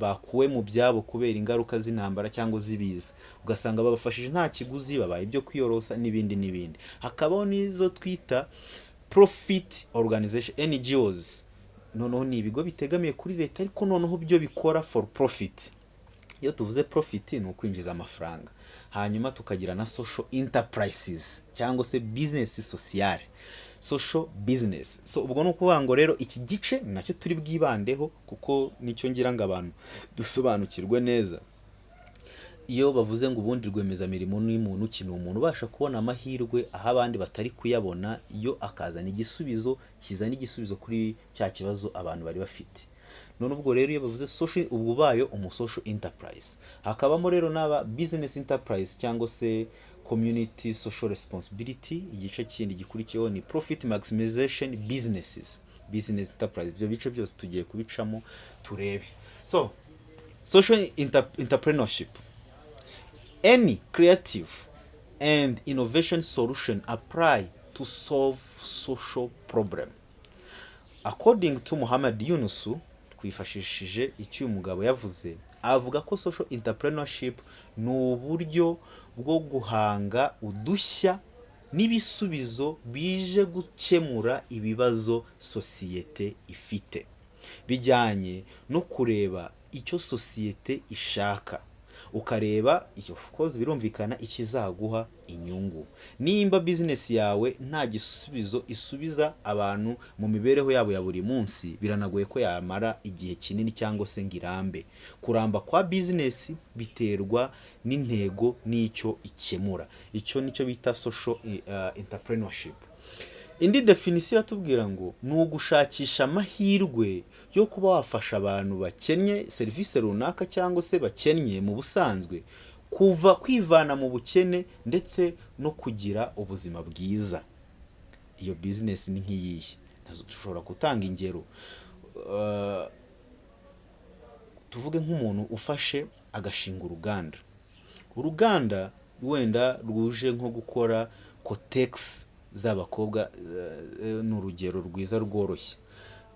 bakuwe mu byabo kubera ingaruka z'intambara cyangwa z'ibiza. Ugasanga babafashije nta kiguzi, babaye ibyo kwiyorosa n'ibindi. Hakabaho n'izo twita profit organization, NGOs. Noneho ni ibigo bitegamiye kuri leta ariko noneho byo bikora for profit. Iyo tuvuze profit ni ukwinjiza amafaranga. Hanyuma tukagira na social enterprises cyangwa se business sociale. Social business. So ubwo no kuvuga ngo rero iki gice nacyo turi bwibandeho, kuko nicyo ngira ngo abantu dusobanukirwe neza. Iyo bavuze ngo ubundi rwiyemezamirimo ni muntu ki, ni umuntu ubasha kubona amahirwe aho abandi batari kuyabona, iyo akazana igisubizo, kizana igisubizo kuri cya kibazo abantu bari bafite. None ubwo rero iyo bavuze social, ubwo ubaye social enterprise. Hakabamo rero n'aba business enterprise cyangwa se community social responsibility. Igice kindi gikurikiyeho ni profit maximization businesses, business enterprise. Ibyo bice byose tugiye kubicamo turebe. So social entrepreneurship, any creative and innovation solution apply to solve social problem. According to Muhammad Yunus, twifashishije icyo umugabo yavuze, avuga ko social entrepreneurship ni uburyo bwo guhanga udushya n'ibisubizo bije gukemura ibibazo sosiyete ifite, bijyanye no kureba icyo sosiyete ishaka, ukareba of course birumvikana ikizaguha inyungu. Nimba business yawe nta gisubizo isubiza abantu mu mibereho yabo ya buri munsi, biranagoye ko yamara igihe kinini cyangwa se ngirambe. Kuramba kwa business biterwa n'intego n'icyo ikemura. Icyo nicyo bita social entrepreneurship. Indi definition iratubwira ngo ni ugushakisha amahirwe yo kuba wafasha abantu bakennye serivisi runaka cyangwa se bakennye mu busanzwe, kuva kwivana mu bukene ndetse no kugira ubuzima bwiza. Iyo business ni nk'iyihe? Dushobora gutanga ingero. Tuvuge nk'umuntu ufashe agashinga uruganda wenda rwuje nko gukora cotex z'abakobwa, ni urugero rwiza rworoshye.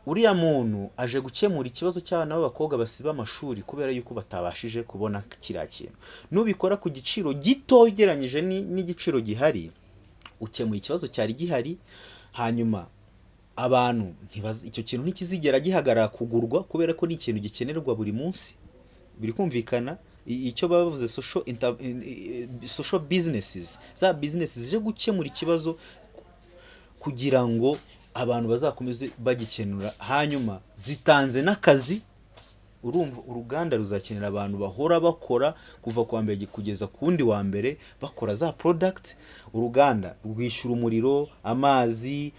Uriya muntu aje gukemura ikibazo cy'abana b'abakobwa basiba amashuri kubera yuko batabashije kubona kiriya kintu. Nubikora ku giciro gito ugereranyije n'igiciro gihari, ukemuye ikibazo cyari gihari. Hanyuma abantu icyo kintu ntikizigera gihagarara kugurwa, kubera ko ni ikintu gikenerwa buri munsi. Biri kumvikana? Icyo bavuze social businesses, za businesses zije gukemura ikibazo kugira ngo abantu bazakomeze bagikenura, hanyuma zitanze n'akazi. Urumva uruganda ruzakenera abantu bahora bakora kuva kwa mbere kugeza ku wundi wa mbere bakora za product. Uruganda rwishyura umuriro, amazi,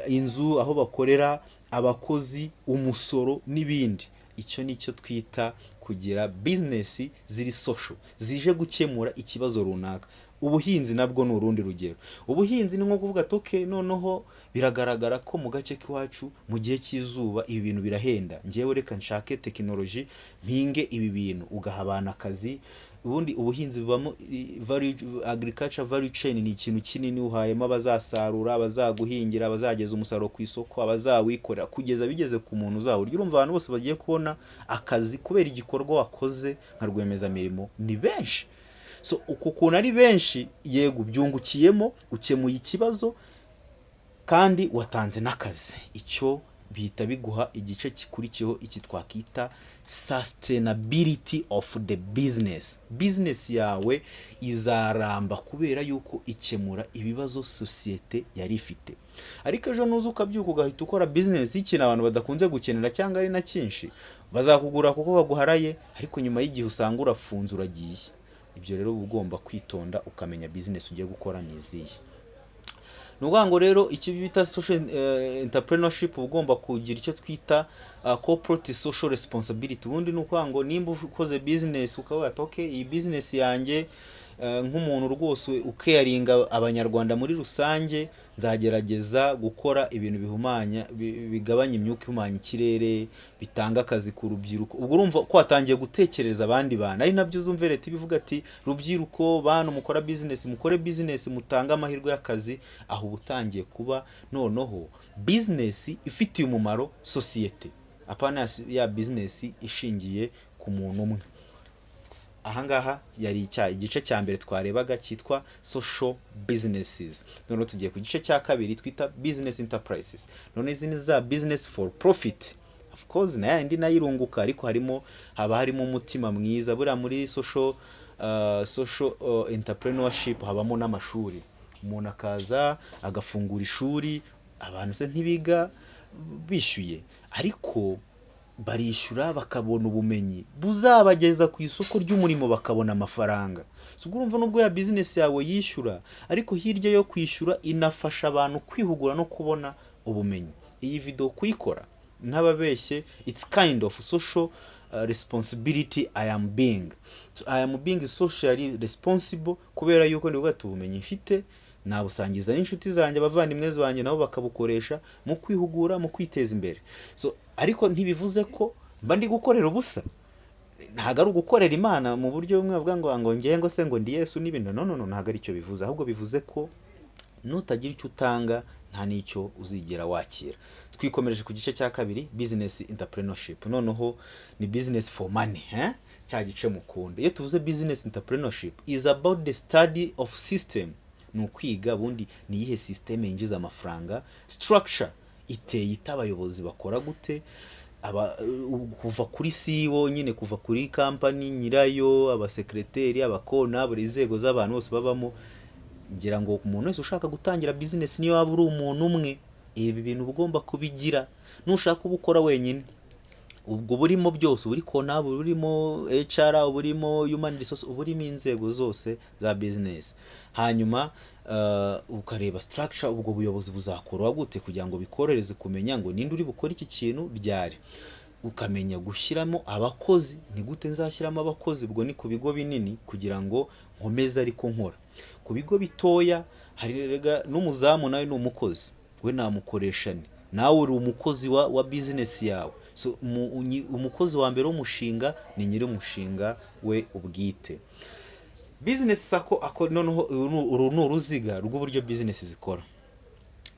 inzu aho bakorera, abakozi, umusoro n'ibindi. Icyo nicyo twita kugira business ziri social zije gukemura ikibazo runaka. Ubuhinzi nabwo ni urundi rugero. Ubuhinzi ni nko kuvuga toke noneho biragaragara ko mu gace k'iwacu mu gihe cy'izuba ibi bintu birahenda, ngewe reka nshake technology mpinge ibi bintu, ugaha abantu akazi. Ubundi ubuhinzi bubamo agriculture value chain ni ikintu kinini, uhayemo abazasarura, abazaguhingira, abazageza umusaruro ku isoko, abazawikorera kugeza bigeze ku muntu uzawurya. Urumva abantu bose bagiye kubona akazi kubera igikorwa wakoze nka rwiyemezamirimo ni benshi. So uko kuntu ari benshi, yego byungukiyemo, ukemuye ikibazo kandi watanze n'akazi. Icyo bihita biguha igice gikurikiyeho, iki twakita sustainability of the business. Business yawe izaramba kubera yuko ikemura ibibazo societe yari ifite. Ariko ejo nuza ukabyuka ugahita ukora business y'ikintu abantu badakunze gukenera cyangwa ari na cyinshi, bazakugura kuko baguharaye, ariko nyuma y'igihe usanga urafunze uragiye. Ibyo rero uba ugomba kwitonda ukamenya business ugiye gukora niziye. Nugango rero iki bita social entrepreneurship ugomba kugira icyo twita corporate social responsibility. Ubundi nukango nimba ukoze business ukavuga ati okay, iyi business yanjye nk'umuntu rwose ukeyaringa abanyarwanda muri rusange, nzagerageza gukora ibintu bihumanya bigabanya imyuka ihumanya ikirere, bitanga akazi ku rubyiruko. Ubwo urumva ko watangiye gutekereza abandi bantu, ari nabyo uzumva leta bivuga ati rubyiruko bantu mukora business, mukore business, mutanga amahirwe y'akazi. Aho ubutangiye kuba noneho business ifitiye umumaro societe, apana ya business ishingiye ku muntu umwe. Ahangaha yari igice cya mbere twarebaga cyitwa social businesses. None tugiye ku gice cya kabiri twita business enterprises. None izi ni za business for profit. Of course na yandi nayirunguka, ariko haba harimo umutima mwiza. Buriya muri social entrepreneurship habamo n'amashuri. Umuntu akaza agafungura ishuri, abantu se ntibiga bishyuye, ariko barishyura bakabona ubumenyi buzabageza ku isoko ry'umurimo, bakabona amafaranga. So urumva nubwo ya business yawe yishyura, ariko hirya yo kwishyura inafasha abantu kwihugura no kubona ubumenyi. Iyi video kuyikora ntababeshye, it's kind of social responsibility I am being. So I am being socially responsible kubera yuko ndi bwatu ubumenyi mfite nabusangiza n'inshuti zanjye, abavandimwe zanjye nabo bakabukoresha mu kwihugura, mu kwiteza imbere. So ariko ntibivuze ko mba ndi gukorera ubusa. Ntago ari ugukorera Imana mu buryo bumwe bavuga ngo ngengo se ngo ndi Yesu n'ibindi. No, ntago ari cyo bivuze. Ahubwo bivuze ko nutagira icyo utanga nta nicyo uzigera wakira. Twikomereje ku gice cya kabiri, business entrepreneurship. Noneho ni business for money, cya gice mukunda. Iyo tuvuze business entrepreneurship is about the study of system. Nukwiga bundi ni yihe system yinjiza amafaranga, structure iteye itabayobozi bakora gute, kuva kuri CEO nyine, kuva kuri company nyirayo, abasekreteri, abakona, buri nzego z'abantu bose babamo. Ngira ngo umuntu wese ushaka gutangira business niyo waba uri umuntu umwe, ibi bintu ugomba kubigira. Nushaka ubukora wenyine, ubwo burimo byose, buri kona, burimo HR, burimo human resource, burimo inzego zose za business. Hanyuma ukareba structure, ubwo buyobozi buzakorwa gute kugira ngo bikorereze kumenya ngo ninde uri bukora iki kintu ryari. Ukamenya gushyiramo abakozi, ni gute nzashyiramo abakozi. Ubwo ni ku bigo binini kugira ngo nkomeze ariko nkora. Ku bigo bitoya hari rega n'umuzamu nawe ni umukozi, we namukoresha nawe uri umukozi wa business yawe. So umukozi wa mbere w'umushinga ni nyiri umushinga we ubwite. Business ako noneho uru n'uruziga rw'uburyo business zikora.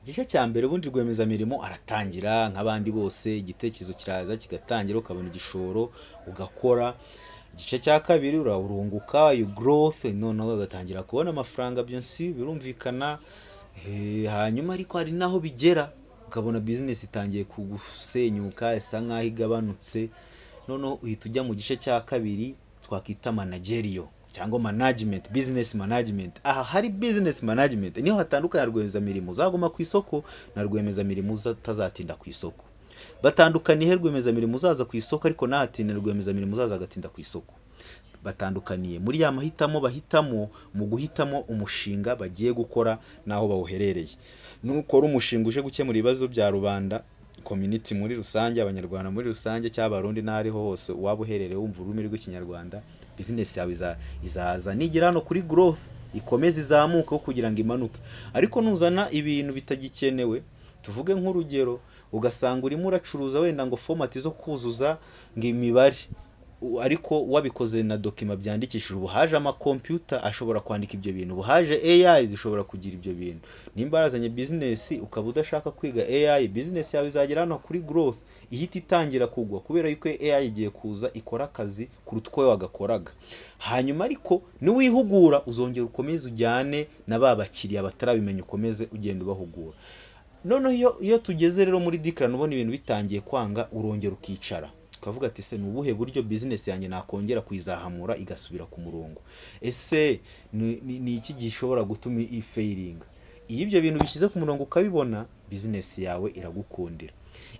Igice cya mbere bundi rwiyemezamirimo aratangira nk'abandi bose, igitekerezo kiraza kigatangira, ukabona igishoro ugakora. Igice cya kabiri urunguka, you growth, noneho ugatangira kubona amafaranga, byinshi birumvikana. Hanyuma ariko hari naho bigera ukabona business itangiye kugusenyuka, isa nkaho igabanutse. Noneho uhita ujya mu gice cya kabiri twakita managerial cyangwa management, business management. Aha hari business management niho hatandukanye rwiyemezamirimo uzaguma ku isoko na rwiyemezamirimo utazatinda ku isoko. Batandukaniye rwiyemezamirimo uzaza ku isoko ariko nahatinda rwiyemezamirimo uzaza agatinda ku isoko. Batandukaniye muri ya mahitamo bahitamo mu guhitamo umushinga bagiye gukora naho bawuherereye. Nukora umushinga uje gukemura ibibazo bya rubanda, community muri rusange, abanyarwanda muri rusange, cyangwa abarundi n'ahariho hose waba uherereye wumva ururimi rw'ikinyarwanda, business yawe izaza nigera hano kuri growth ikomeze izamuke kugira ngo imanuke. Ariko nuzana ibintu bitagikenewe, tuvuge nk'urugero ugasanga urimo uracuruza wenda ngo format zo kuzuza ngo imibare, ariko wabikoze na dokima byandikishije, ubu haje computer ashobora kwandika ibyo bintu, ubu haje AI zishobora kugira ibyo bintu. Nimba yarazanye business ukaba udashaka kwiga AI, business yawe izagera hano kuri growth ihita itangira kugwa, kubera yuko AI igiye kuza ikora akazi kuruta uko wagakoraga. Hanyuma ariko niwihugura uzongera ukomeze ujyane na bakiriya batarabimenya, ukomeze ugenda ubahugura. Noneho iyo tugeze rero muri decline ubona ibintu bitangiye kwanga, urongera ukicara ukavuga ati ese nubuhe buryo business yanjye nakongera kuyizahamura igasubira ku murongo, ese ni iki gishobora gutuma ifailing. Iyo ibyo bintu bishyize ku murongo ukabibona, business yawe iragukundira.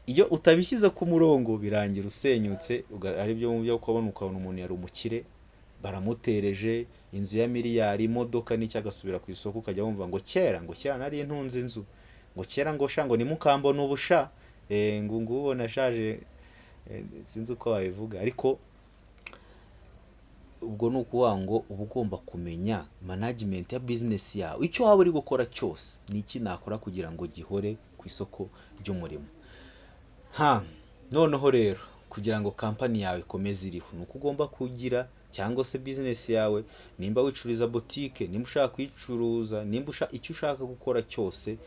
Iyo utabishyize ku murongo birangira usenyutse, ari byo mu byo kubona ukabona umuntu yari umukire baramutereje inzu ya miliyari, imodoka n'icyo, agasubira ku isoko ukajya wumva ngo kera nari ntunze inzu, ngo kera ngo sha ngo ni mukambona ubusha, ngo ubona ashaje, sinzi uko babivuga. Ariko ubwo ni ukuvuga ngo uba ugomba kumenya management ya business yawe, icyo waba uri gukora cyose ni iki nakora kugira ngo gihore ku isoko ry'umurimo. Noneho rero kugira ngo company yawe ikomeze iriho, ni uko ugomba kugira, cyangwa se business yawe nimba wicuriza boutique, nimba ushaka kuyicuruza, nimba icyo ushaka gukora cyose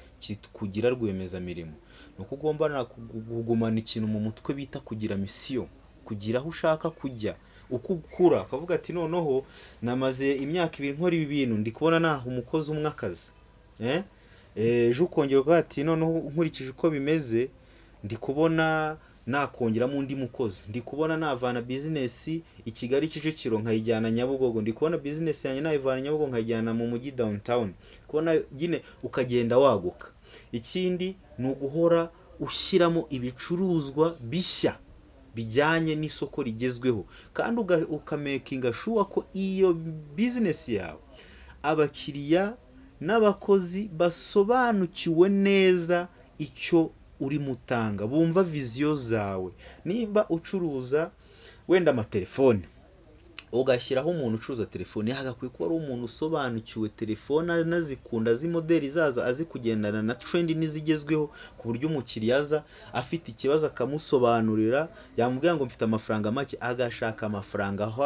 kugira rwiyemezamirimo, ni uko ugomba kugumana ikintu mu mutwe bita kugira mission, kugira aho ushaka kujya. Uko ukura ukavuga ati noneho namaze imyaka 2 nkora ibi bintu, ndi kubona naho umukozi umwe akazi, ejo ukongera ukavuga ati noneho nkurikije uko bimeze ndi kubona nakongeramo undi mukozi, ndi kubona navana business i Kigali Kicukiro nkayijyana Nyabugogo, ndi kubona business yanjye nayivana Nyabugogo nkayijyana mu mujyi downtown, kubona gine ukagenda waguka. Ikindi ni uguhora ushyiramo ibicuruzwa bishya bijyanye n'isoko rigezweho, kandi ukamakinga sure ko iyo business yawe abakiriya n'abakozi basobanukiwe neza icyo uri mutanga, bumva viziyo zawe. Nimba ucuruza wenda amatelefone, ugashyiraho umuntu ucuruza telefone, hagakwiye kuba ari umuntu usobanukiwe telefone, anazikunda, z'imodeli zaza, azi kugendana na trend n'izigezweho, ku buryo umukiriya aza afite ikibazo akamusobanurira, yamubwira ngo mfite amafaranga make, agashaka amafaranga aho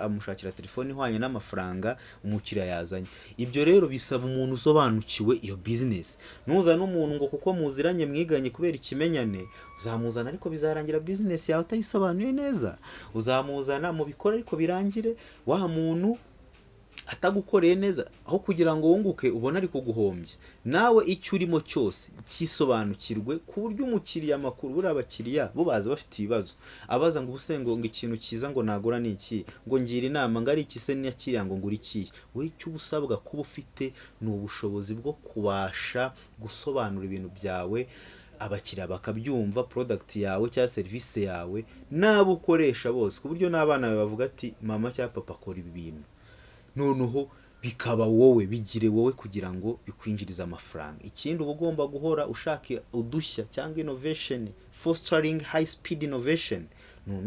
amushakira telefone ihwanye n'amafaranga umukiriya yazanye. Ibyo rero bisaba umuntu usobanukiwe iyo business. Nuza n'umuntu ngo kuko muziranye mwiganye kubera ikimenyane, uzamuzana ariko bizarangira business yawe utayisobanuye neza. Uzamuzana mu bikora ariko birangire wa muntu atagukoreye neza, aho kugira ngo wunguke ubona ari kuguhombya. Nawe icyo urimo cyose kisobanukirwe, ku buryo umukiriya makuru, buri abakiriya bo baza bafite ibibazo, abaza ngo ubusengo ngo ikintu cyiza ngo nagura ni iki, ngo ngira inama ngo ari iki se n'iyakiriya ngo ngura iki. Wowe icyo ubusabwa kuba ufite ni ubushobozi bwo kubasha gusobanura ibintu byawe, abakiriya bakabyumva, product yawe cyangwa service yawe nabo ukoresha bose, ku buryo n'abana bawe bavuga ati mama cyangwa papa akora ibi bintu, noneho bikaba wowe, bigire wowe kugira ngo bikwinjiriza amafaranga. Ikindi uba ugomba guhora ushaka udushya cyangwa innovation, fostering high speed innovation.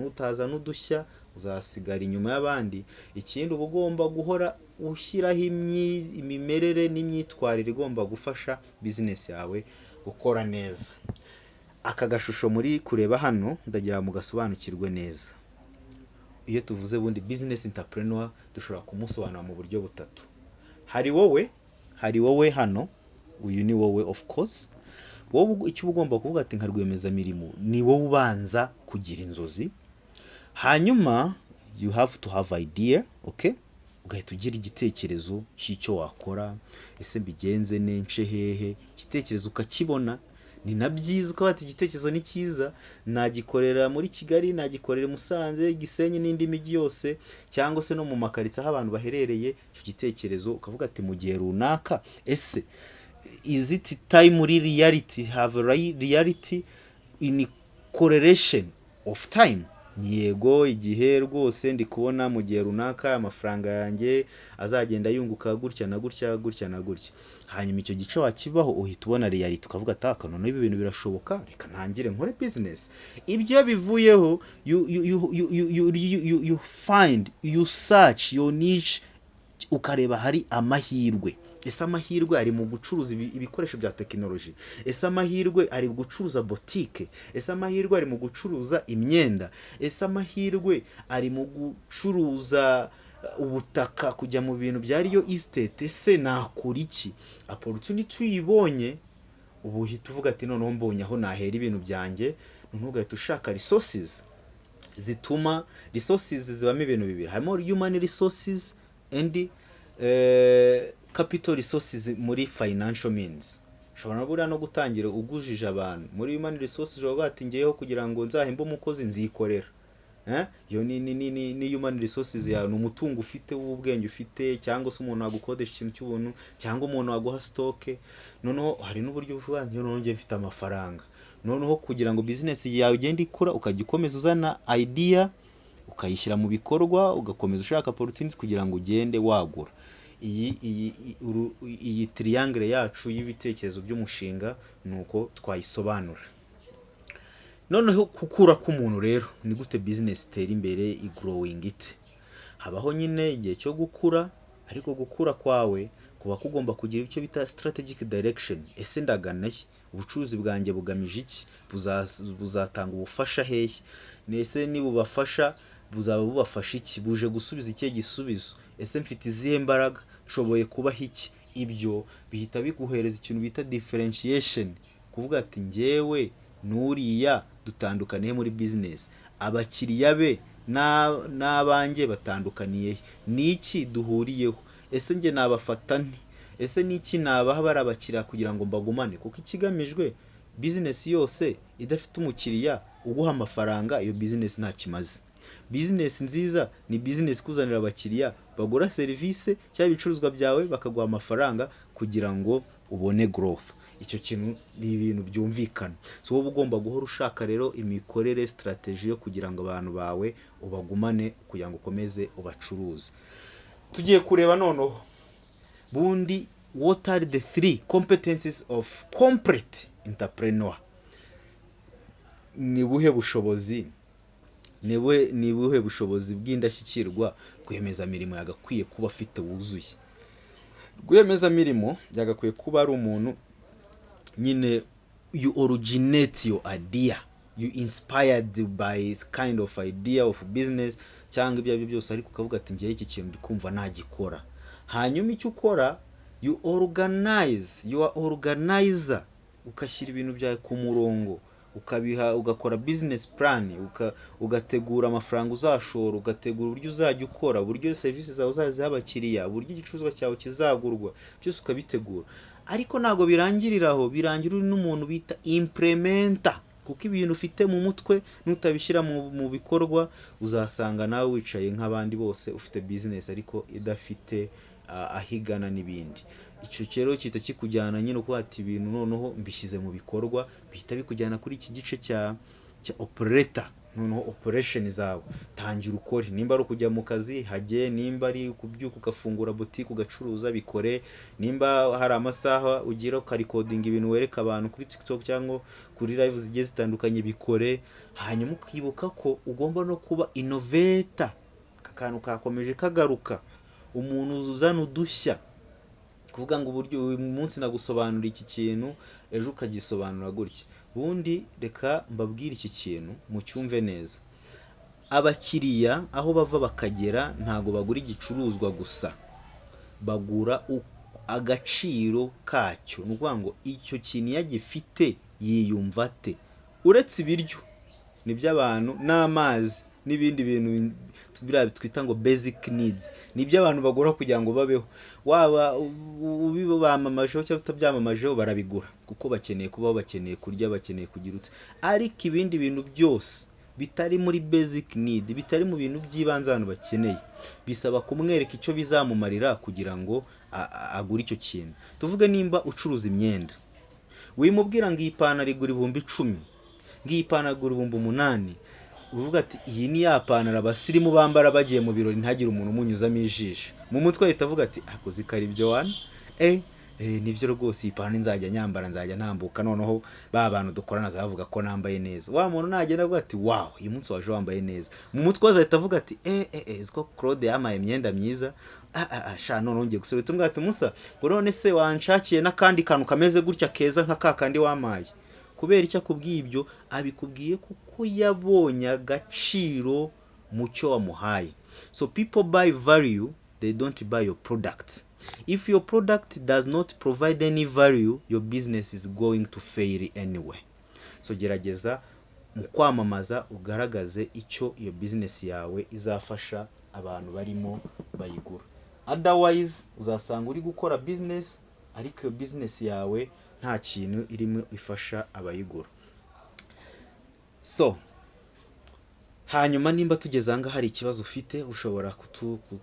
Utaza n'udushya uzasigara inyuma y'abandi. Ikindi uba ugomba guhora ushyiraho imimerere n'imyitwarire igomba gufasha business yawe gukora neza. Aka gashusho muri kureba hano ndagira mu gasobanukirwe neza. Iyo tuvuze bundi business entrepreneur dushobora kumusobanura mu buryo butatu. Hari wowe hano, uyu ni wowe of course. Wowe icyo ugomba kuvuga ati nka rwiyemezamirimo, ni wowe ubanza kugira inzozi. Hanyuma you have to have idea, okay? Ugahita ugira igitekerezo cy'icyo wakora, ese mbigenze nence hehe, igitekerezo ukakibona. Ni nabyiza ko ati igitekerezo ni cyiza, nagikorera muri Kigali, nagikorera Musanze, Gisenyi n'indi migi yose, cyangwa se no mu makaritsa aho abantu baherereye. Icyo gitekerezo ukavuga ati mu gihe runaka, ese is it time reality, have reality in correlation of time. ni yego igihe rwose ndi kubona mu gihe runaka amafaranga yanjye azagenda yunguka gutya na gutya gutya na gutya, hanyuma icyo gice wakibaho uhita ubona reality ukavuga ati aka none ibi bintu birashoboka, reka ntangire nkore business. Ibyo bivuyeho you find, you search your niche, ukareba hari amahirwe. Ese amahirwe ari mu gucuruza ibikoresho bya tekinoloji? Ese amahirwe ari gucuruza boutique? Ese amahirwe ari mu gucuruza imyenda? Ese amahirwe ari mu gucuruza ubutaka, kujya mu bintu bya real estate? Ese nakora iki? Opportunity uyibonye ubu uhita uvuga ati noneho mbonye aho nahera ibintu byanjye, noneho ugahita ushaka resources zituma, resources zibamo ibintu bibiri, harimo human resources and capital resources muri financial means. Ushobora buriya no gutangira ugujije abantu muri human resources, ushobora ati ngeyeho kugira ngo nzahembe umukozi nzikorera. Yo ni human resources yawe, ni umutungo ufite w'ubwenge ufite, cyangwa se umuntu wagukodesha ikintu cy'ubuntu, cyangwa umuntu waguha stock. Noneho hari n'uburyo uvuga ngo noneho ngiye mfite amafaranga, noneho kugira ngo business yawe igende ikura ukajya ukomeza uzana idea ukayishyira mu bikorwa, ugakomeza ushaka opportunities kugira ngo ugende wagura. Iyi triangle yacu y'ibitekerezo by'umushinga nuko twayisobanura. Noneho gukura k'umuntu rero ni gute business itera imbere, i-growing it? Habaho nyine igihe cyo gukura, ariko gukura kwawe kuba kugomba kugira icyo bita strategic direction. Ese ndagana he? Ubucuruzi bwanjye bugamije iki? Buzatanga ubufasha hehe? Nese ni bubafasha buzaba bubafasha iki? Buje gusubiza iki gisubizo? Ese mfite izihe mbaraga? Nshoboye kubaho iki? Ibyo bihita biguhereza ikintu bita differentiation, kuvuga ati ngewe nuriya dutandukaniye muri business, abakiriya be n'abanjye batandukaniye, niki duhuriyeho? Ese nge nabafata nti? Ese niki nabaha barabakiriya kugira ngo mbagumane? Kuko ikigamijwe, business yose idafite umukiriya uguha amafaranga, iyo business nta kimaze. Business nziza ni business kuzanira abakiriya bagura service cyangwa ibicuruzwa byawe bakaguha amafaranga kugira ngo ubone growth. Icyo kintu ni ibintu byumvikana. So wowe ugomba guhora ushaka rero imikorere, strategy yo kugira ngo abantu bawe ubagumane kugira ngo ukomeze ubacuruze. Tugiye kureba noneho bundi, what are the 3 competencies of complete entrepreneur? Ni buhe bushobozi bw'indashyikirwa rwiyemezamirimo yagakwiye kuba afite wuzuye? Rwiyemezamirimo yagakwiye kuba ari umuntu nyine you originate your idea, you inspired by kind of idea of business cyangwa ibyo aribyo byose, ariko ukavuga ati ngiye iki kintu ndi kumva nagikora. Hanyuma icyo ukora, you organize, you are organizer, ukashyira ibintu byawe ku murongo, ugakora business plan, ugategura amafaranga uzashora, ugategura uburyo uzajya ukora, uburyo services zawe uzaziha abakiriya, uburyo igicuruzwa cyawe kizagurwa, byose ukabitegura. Ariko ntago birangiriraho, birangira uri n'umuntu bita implementer, kuko ibintu ufite mu mutwe nutabishyira mu bikorwa uzasanga nawe wicaye nk'abandi bose ufite business ariko idafite ahigana n'ibindi. Icyo rero kita kikujyana nyine uko ati ibintu noneho mbishyize mu bikorwa, bihita bikujyana kuri iki gice cya operator. Noneho operation zawe tangira ukore, nimba ari kujya mu kazi hajye, nimba ari kubyuka ugafungura boutique ugacuruza bikore, nimba hari amasaha ugira ukarecording ibintu wereka abantu kuri TikTok cyangwa kuri live zigiye zitandukanye bikore. Hanyuma ukibuka ko ugomba no kuba innovator, kakantu kakomeje kagaruka, umuntu uzana udushya, kuvuga ngo uburyo uyu munsi nagusobanura iki kintu ejo ukagisobanura gutya. Bundi reka mbabwire iki kintu mu cyumve neza. Abakiriya aho bava bakagera ntago bagura igicuruzwa gusa, bagura agaciro kacyo. Ni ukuvuga ngo icyo kintu yagifite yiyumva ate. Uretse ibiryo n'iby'abantu n'amazi n'ibindi bintu twita ngo basic needs, nibyo abantu bagura kugira ngo babeho. Waba ubibamamajeho cyangwa utabyamamajeho barabigura kuko bakeneye kubaho, bakeneye kurya, bakeneye kugira ute. Ariko ibindi bintu byose bitari muri basic need, bitari mu bintu by'ibanze abantu bakeneye, bisaba kumwereka icyo bizamumarira kugira ngo agure icyo kintu. Tuvuge nimba ucuruza imyenda, wimubwira ngo iyi pantaro igura 10,000, ngiyi pantaro igura 8,000, uvuga ati iyi ni ya pantaro abasirimu bambara bagiye mu birori ntagire umuntu umunyuzamo ijisho, mu mutwe ahita avuga ati akoze kari ibyo wana nibyo rwose iyi pantaro nzajya nyambara, nzajya ntambuka, noneho ba bantu dukorana zavuga ko nambaye neza. Wa muntu nagenda avuga ati wow, uyu munsi waje wambaye neza, mu mutwe azahita avuga ati iziko Claude yamaye imyenda myiza, sha none ngiye gusubira tumwe ati Musa ngo none se wanshakiye n'akandi kantu kameze gutya keza nka kakandi wamaye. Kubera icyo akubwiye ibyo, abikubwiye kuko yabonye agaciro mu cyo wamuhaye. So people buy value, they don't buy your product. If your product does not provide any value, your business is going to fail anyway. So gerageza mu kwamamaza ugaragaze icyo iyo business yawe izafasha abantu barimo bayigura. Otherwise uzasanga uri gukora business ariko iyo business yawe nta kintu irimo ifasha abayigura. So hanyuma nimba tugeze anga hari ikibazo ufite, ushobora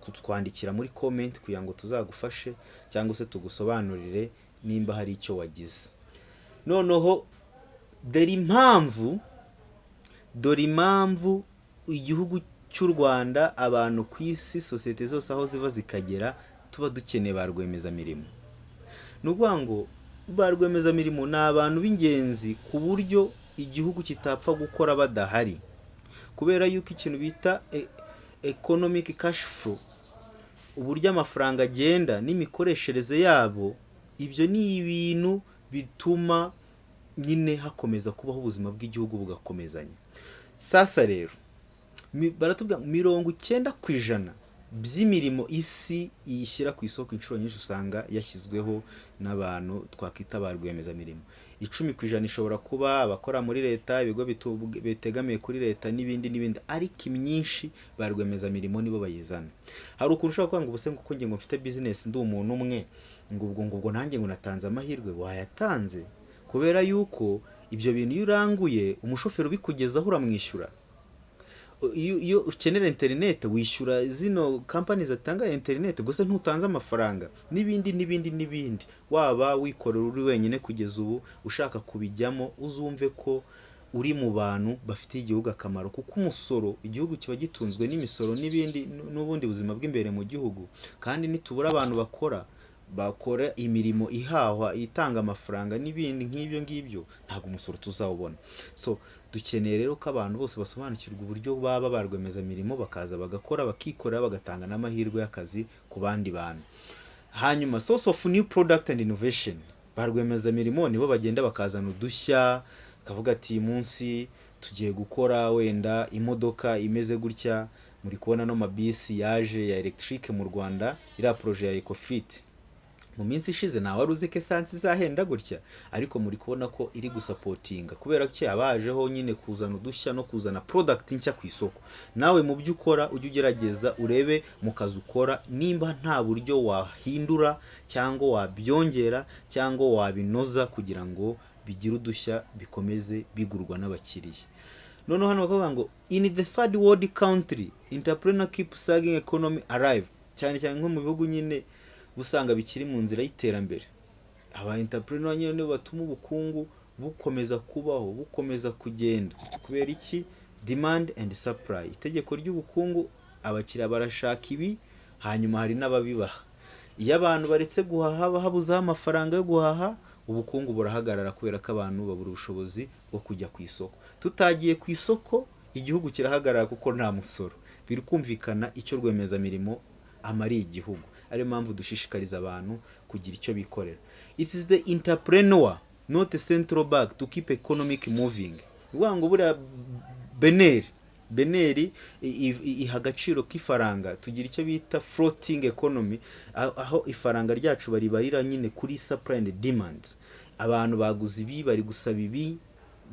kutwandikira muri comment kugira ngo tuzagufashe cyangwa se tugusobanurire nimba hari icyo wagize. Noneho dore impamvu igihugu cy'u Rwanda, abantu ku isi, sosiyete zose aho ziva zikagera, tuba dukeneye ba rwiyemezamirimo. Ni ukuvuga ngo ba rwiyemezamirimo ni abantu b'ingenzi ku buryo igihugu kitapfa gukora badahari, kubera yuko ikintu bita economic cash flow, uburyo amafaranga agenda n'imikoreshereze yabo, ibyo ni ibintu bituma nyine hakomeza kubaho ubuzima bw'igihugu bugakomezanya. Sasa rero baratubwira 90% by'imirimo isi yishyira ku isoko inshuro nyinshi usanga yashyizweho n'abantu twakwita ba rwiyemezamirimo. 10% ishobora kuba abakora muri leta, ibigo bitegamiye kuri leta n'ibindi, ariko imyinshi ba rwiyemezamirimo nibo bayizana. Hari ukuntu ushobora kuvuga ngo ubuse kuko nge ngo mfite business ndi umuntu umwe, ngo ubwo nanjye ngo natanze amahirwe. Wayatanze kubera yuko ibyo bintu iyo uranguye, umushoferi ubikugezaho uramwishyura. Iyo ukenera internet wishyura zino companies zatanga internet, gusa ntutanze amafaranga, n'ibindi. Waba wikorera uri wenyine kugeza ubu, ushaka kubijyamo, uzumve ko uri mu bantu bafitiye igihugu akamaro, kuko umusoro, igihugu kiba gitunzwe n'imisoro n'ubundi buzima bw'imbere mu gihugu. Kandi nitubura abantu bakora imirimo ihahwa itanga amafaranga n'ibindi nk'ibyo ngibyo, ntabwo umusoro tuzawubona. So dukeneye rero ko abantu bose basobanukirwa uburyo baba ba rwiyemezamirimo, bakaza bagakora, bakikorera, bagatanga n'amahirwe y'akazi ku bandi bantu. Hanyuma source of new product and innovation, ba rwiyemezamirimo nibo bagenda bakazana udushya, kavuga ati munsi tugiye gukora wenda imodoka imeze gutya. Muri kubona no mabisi yaje ya electric mu Rwanda, ira projet ya EcoFleet. Mu minsi ishize nawe wari uzi ko esansi izahenda gutya, ariko muri kubona ko iri gusapotinga, kubera ko yabajeho nyine kuzana udushya no kuzana product nshya ku isoko. Nawe mu byo ukora ujye ugerageza urebe mu kazi ukora nimba nta buryo wahindura cyangwa wabyongera cyangwa wabinoza kugira ngo bigire udushya bikomeze bigurwa n'abakiriya. Noneho hano bakavuga ngo in the third world country entrepreneur keep sagging economy alive, cyane nko mu bihugu nyine busanga bikiri mu nzira y'iterambere. Aba entrepreneur nyine nibo batuma ubukungu bukomeza kubaho, bukomeza kugenda. Kubera iki? Demand and supply. Itegeko ry'ubukungu, abakiriya barashaka ibi, hanyuma hari n'ababibaha. Iyo abantu baretse guhaha, bahabuza amafaranga yo guhaha, ubukungu burahagarara kubera ko abantu babura ubushobozi bwo kujya ku isoko. Tutagiye ku isoko, igihugu kirahagarara kuko nta musoro. Biri kumvikana icyo rwiyemezamirimo amari igihugu. Ariyo mpamvu dushishikariza abantu kugira icyo bikorera. It is the entrepreneur, not a central bank, to keep economic moving. Ngo buriya beneri iha agaciro k'ifaranga, tugira icyo bita floating economy, aho ifaranga ryacu baribarira nyine kuri supply and demand. Abantu baguze ibi, bari gusaba ibi,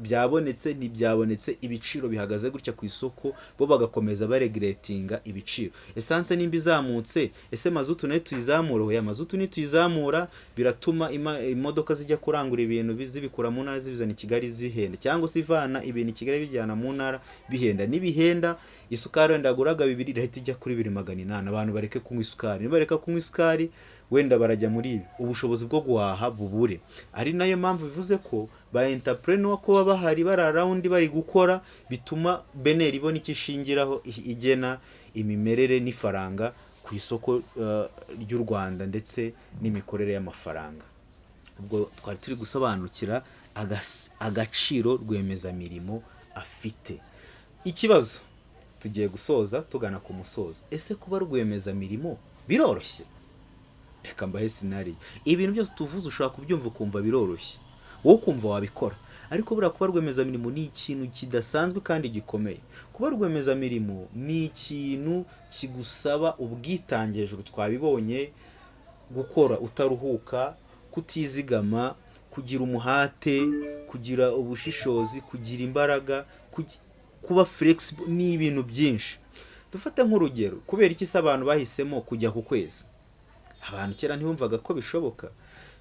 byabonetse ntibyabonetse, ibiciro bihagaze gutya ku isoko, bo bagakomeza baregulatinga ibiciro. Essence nimba izamutse, ese mazutu nayo tuyizamura? Ya mazutu ni tuyizamura, biratuma imodoka zijya kurangura ibintu bizibikura mu ntara zibizana i Kigali zihenda, cyangwa se ivana ibintu i Kigali bijyana mu ntara bihenda. Nibihenda, isukari wenda yaguraga 2 irahita ijya kuri 2,800. Abantu bareke kunywa isukari. Niba bareka kunywa isukari, wenda barajya muri ibi, ubushobozi bwo guhaha bubure. Ari nayo mpamvu bivuze ko ba entrepreneur ko baba bahari bari around bari gukora, bituma beneri ibona icyo ishingiraho igena imimerere n'ifaranga ku isoko ry'u Rwanda ndetse n'imikorere y'amafaranga. Ubwo twari turi gusobanukira agaciro rwiyemezamirimo afite. Ikibazo tugiye gusoza tugana ku musozo, ese kuba rwiyemezamirimo biroroshye? Reka mbahe sinari, ibintu byose tuvuze ushaka kubyumva ukumva biroroshye, wowe ukumva wabikora, ariko buriya kuba rwiyemezamirimo ni ikintu kidasanzwe kandi gikomeye. Kuba rwiyemezamirimo ni ikintu kigusaba ubwitange, hejuru twabibonye, gukora utaruhuka, kutizigama, kugira umuhate, kugira ubushishozi, kugira imbaraga, kuba flexible, ni ibintu byinshi. Dufate nk'urugero, kubera iki se abantu bahisemo kujya ku kwezi? Abantu kera ntibumvaga ko bishoboka.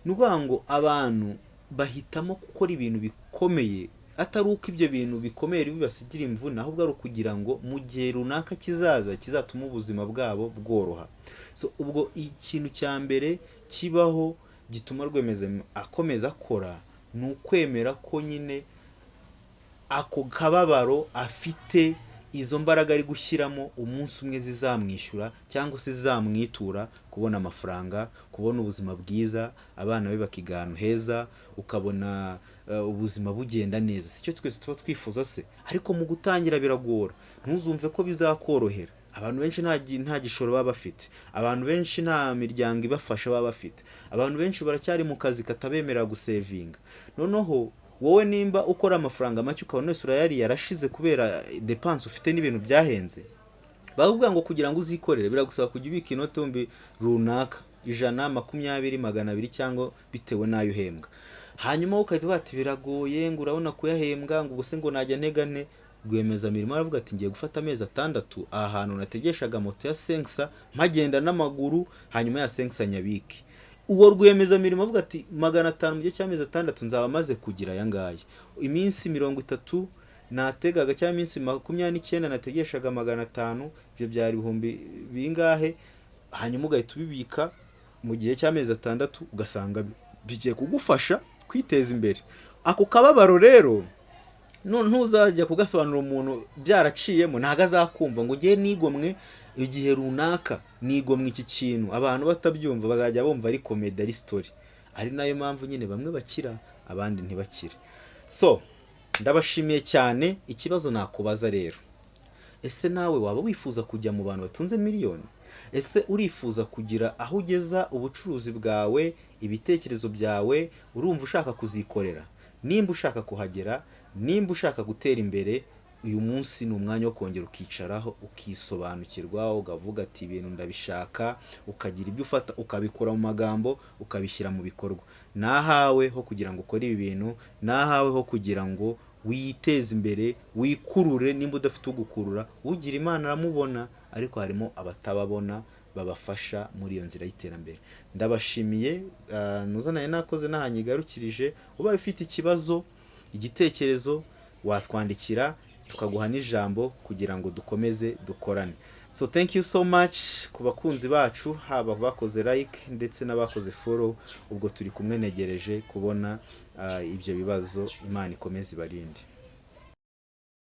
Ni ukuvuga ngo abantu bahitamo gukora ibintu bikomeye, atari uko ibyo bintu bikomeye bibasigira imvune, ahubwo ari ukugira ngo mu gihe runaka kizaza kizatuma ubuzima bwabo bworoha. So ubwo ikintu cya mbere kibaho gituma rwiyemezamirimo akomeza akora, ni ukwemera ko nyine ako kababaro afite, izo mbaraga ari gushyiramo umunsi umwe zizamwishyura cyangwa se zizamwitura kubona amafaranga, kubona ubuzima bwiza, abana be bakiga ahantu heza, ukabona ubuzima bugenda neza. Sicyo twese tuba twifuza se? Ariko mu gutangira biragora, ntuzumve ko bizakorohera. Abantu benshi nta gishoro baba bafite, abantu benshi nta miryango ibafasha baba bafite, abantu benshi baracyari mu kazi katabemerera gusevinga. Noneho wowe nimba ukora amafaranga make ukabona wese urayari yarashize kubera depense ufite n'ibintu byahenze, bavuga ngo kugira ngo uzikorere biragusaba kujya ubika inote ibihumbi runaka, 100, 20, 200 cyangwa bitewe n'ayo uhembwa. Hanyuma ukahita bati biragoye, ngo urabona kuyahembwa, ngo ubuse ngo najya ntegane. Rwiyemezamirimo aravuga ati ngiye gufata amezi 6 aha hantu nategeshaga moto ya Senksa mpagenda n'amaguru, hanyuma ya Senksa nyabiki. Uwo rwiyemezamirimo avuga ati 500 mu gihe cy'amezi 6 nzaba maze kugira aya ngaya. Iminsi 30 nategaga cyangwa iminsi 29 nategeshaga 500, ibyo byari ibihumbi bingahe? Hanyuma ugahita ubibika mu gihe cy'amezi 6, ugasanga bigiye kugufasha kwiteza imbere. Ako kababaro rero ntuzajya kugasobanura umuntu byaraciyemo, ntago azakumva ngo ngiye nigomwe igihe runaka, nigomwe iki kintu. Abantu batabyumva bazajya bumva ari comedy, ari story. Ari nayo mpamvu nyine bamwe bakira abandi ntibakire. So ndabashimiye cyane. Ikibazo nakubaza rero, ese nawe waba wifuza kujya mu bantu batunze miliyoni? Ese urifuza kugira aho ugeza ubucuruzi bwawe, ibitekerezo byawe? Urumva ushaka kuzikorera? Nimba ushaka kuhagera, nimba ushaka gutera imbere, uyu munsi ni umwanya wo kongera ukicaraho ukisobanukirwa, ukavuga ati ibintu ndabishaka, ukagira ibyo ufata ukabikora mu magambo ukabishyira mu bikorwa. Nahawe ho kugira ngo ukore ibi bintu, nahawe ho kugira ngo witeze imbere, wikurure. Nimba udafite ugukurura, ugira Imana aramubona, ariko harimo abatababona babafasha muri iyo nzira y'iterambere. Ndabashimiye. Nuzanaye nakoze nahanyigarukirije. Ubaye ufite ikibazo, igitekerezo, watwandikira tukaguha n'ijambo kugira ngo dukomeze dukorane. So thank you so much ku bakunzi bacu, haba bakoze like ndetse n'abakoze follow. Ubwo turi kumwe, negereje kubona ibyo bibazo. Imana ikomeze ibarinde.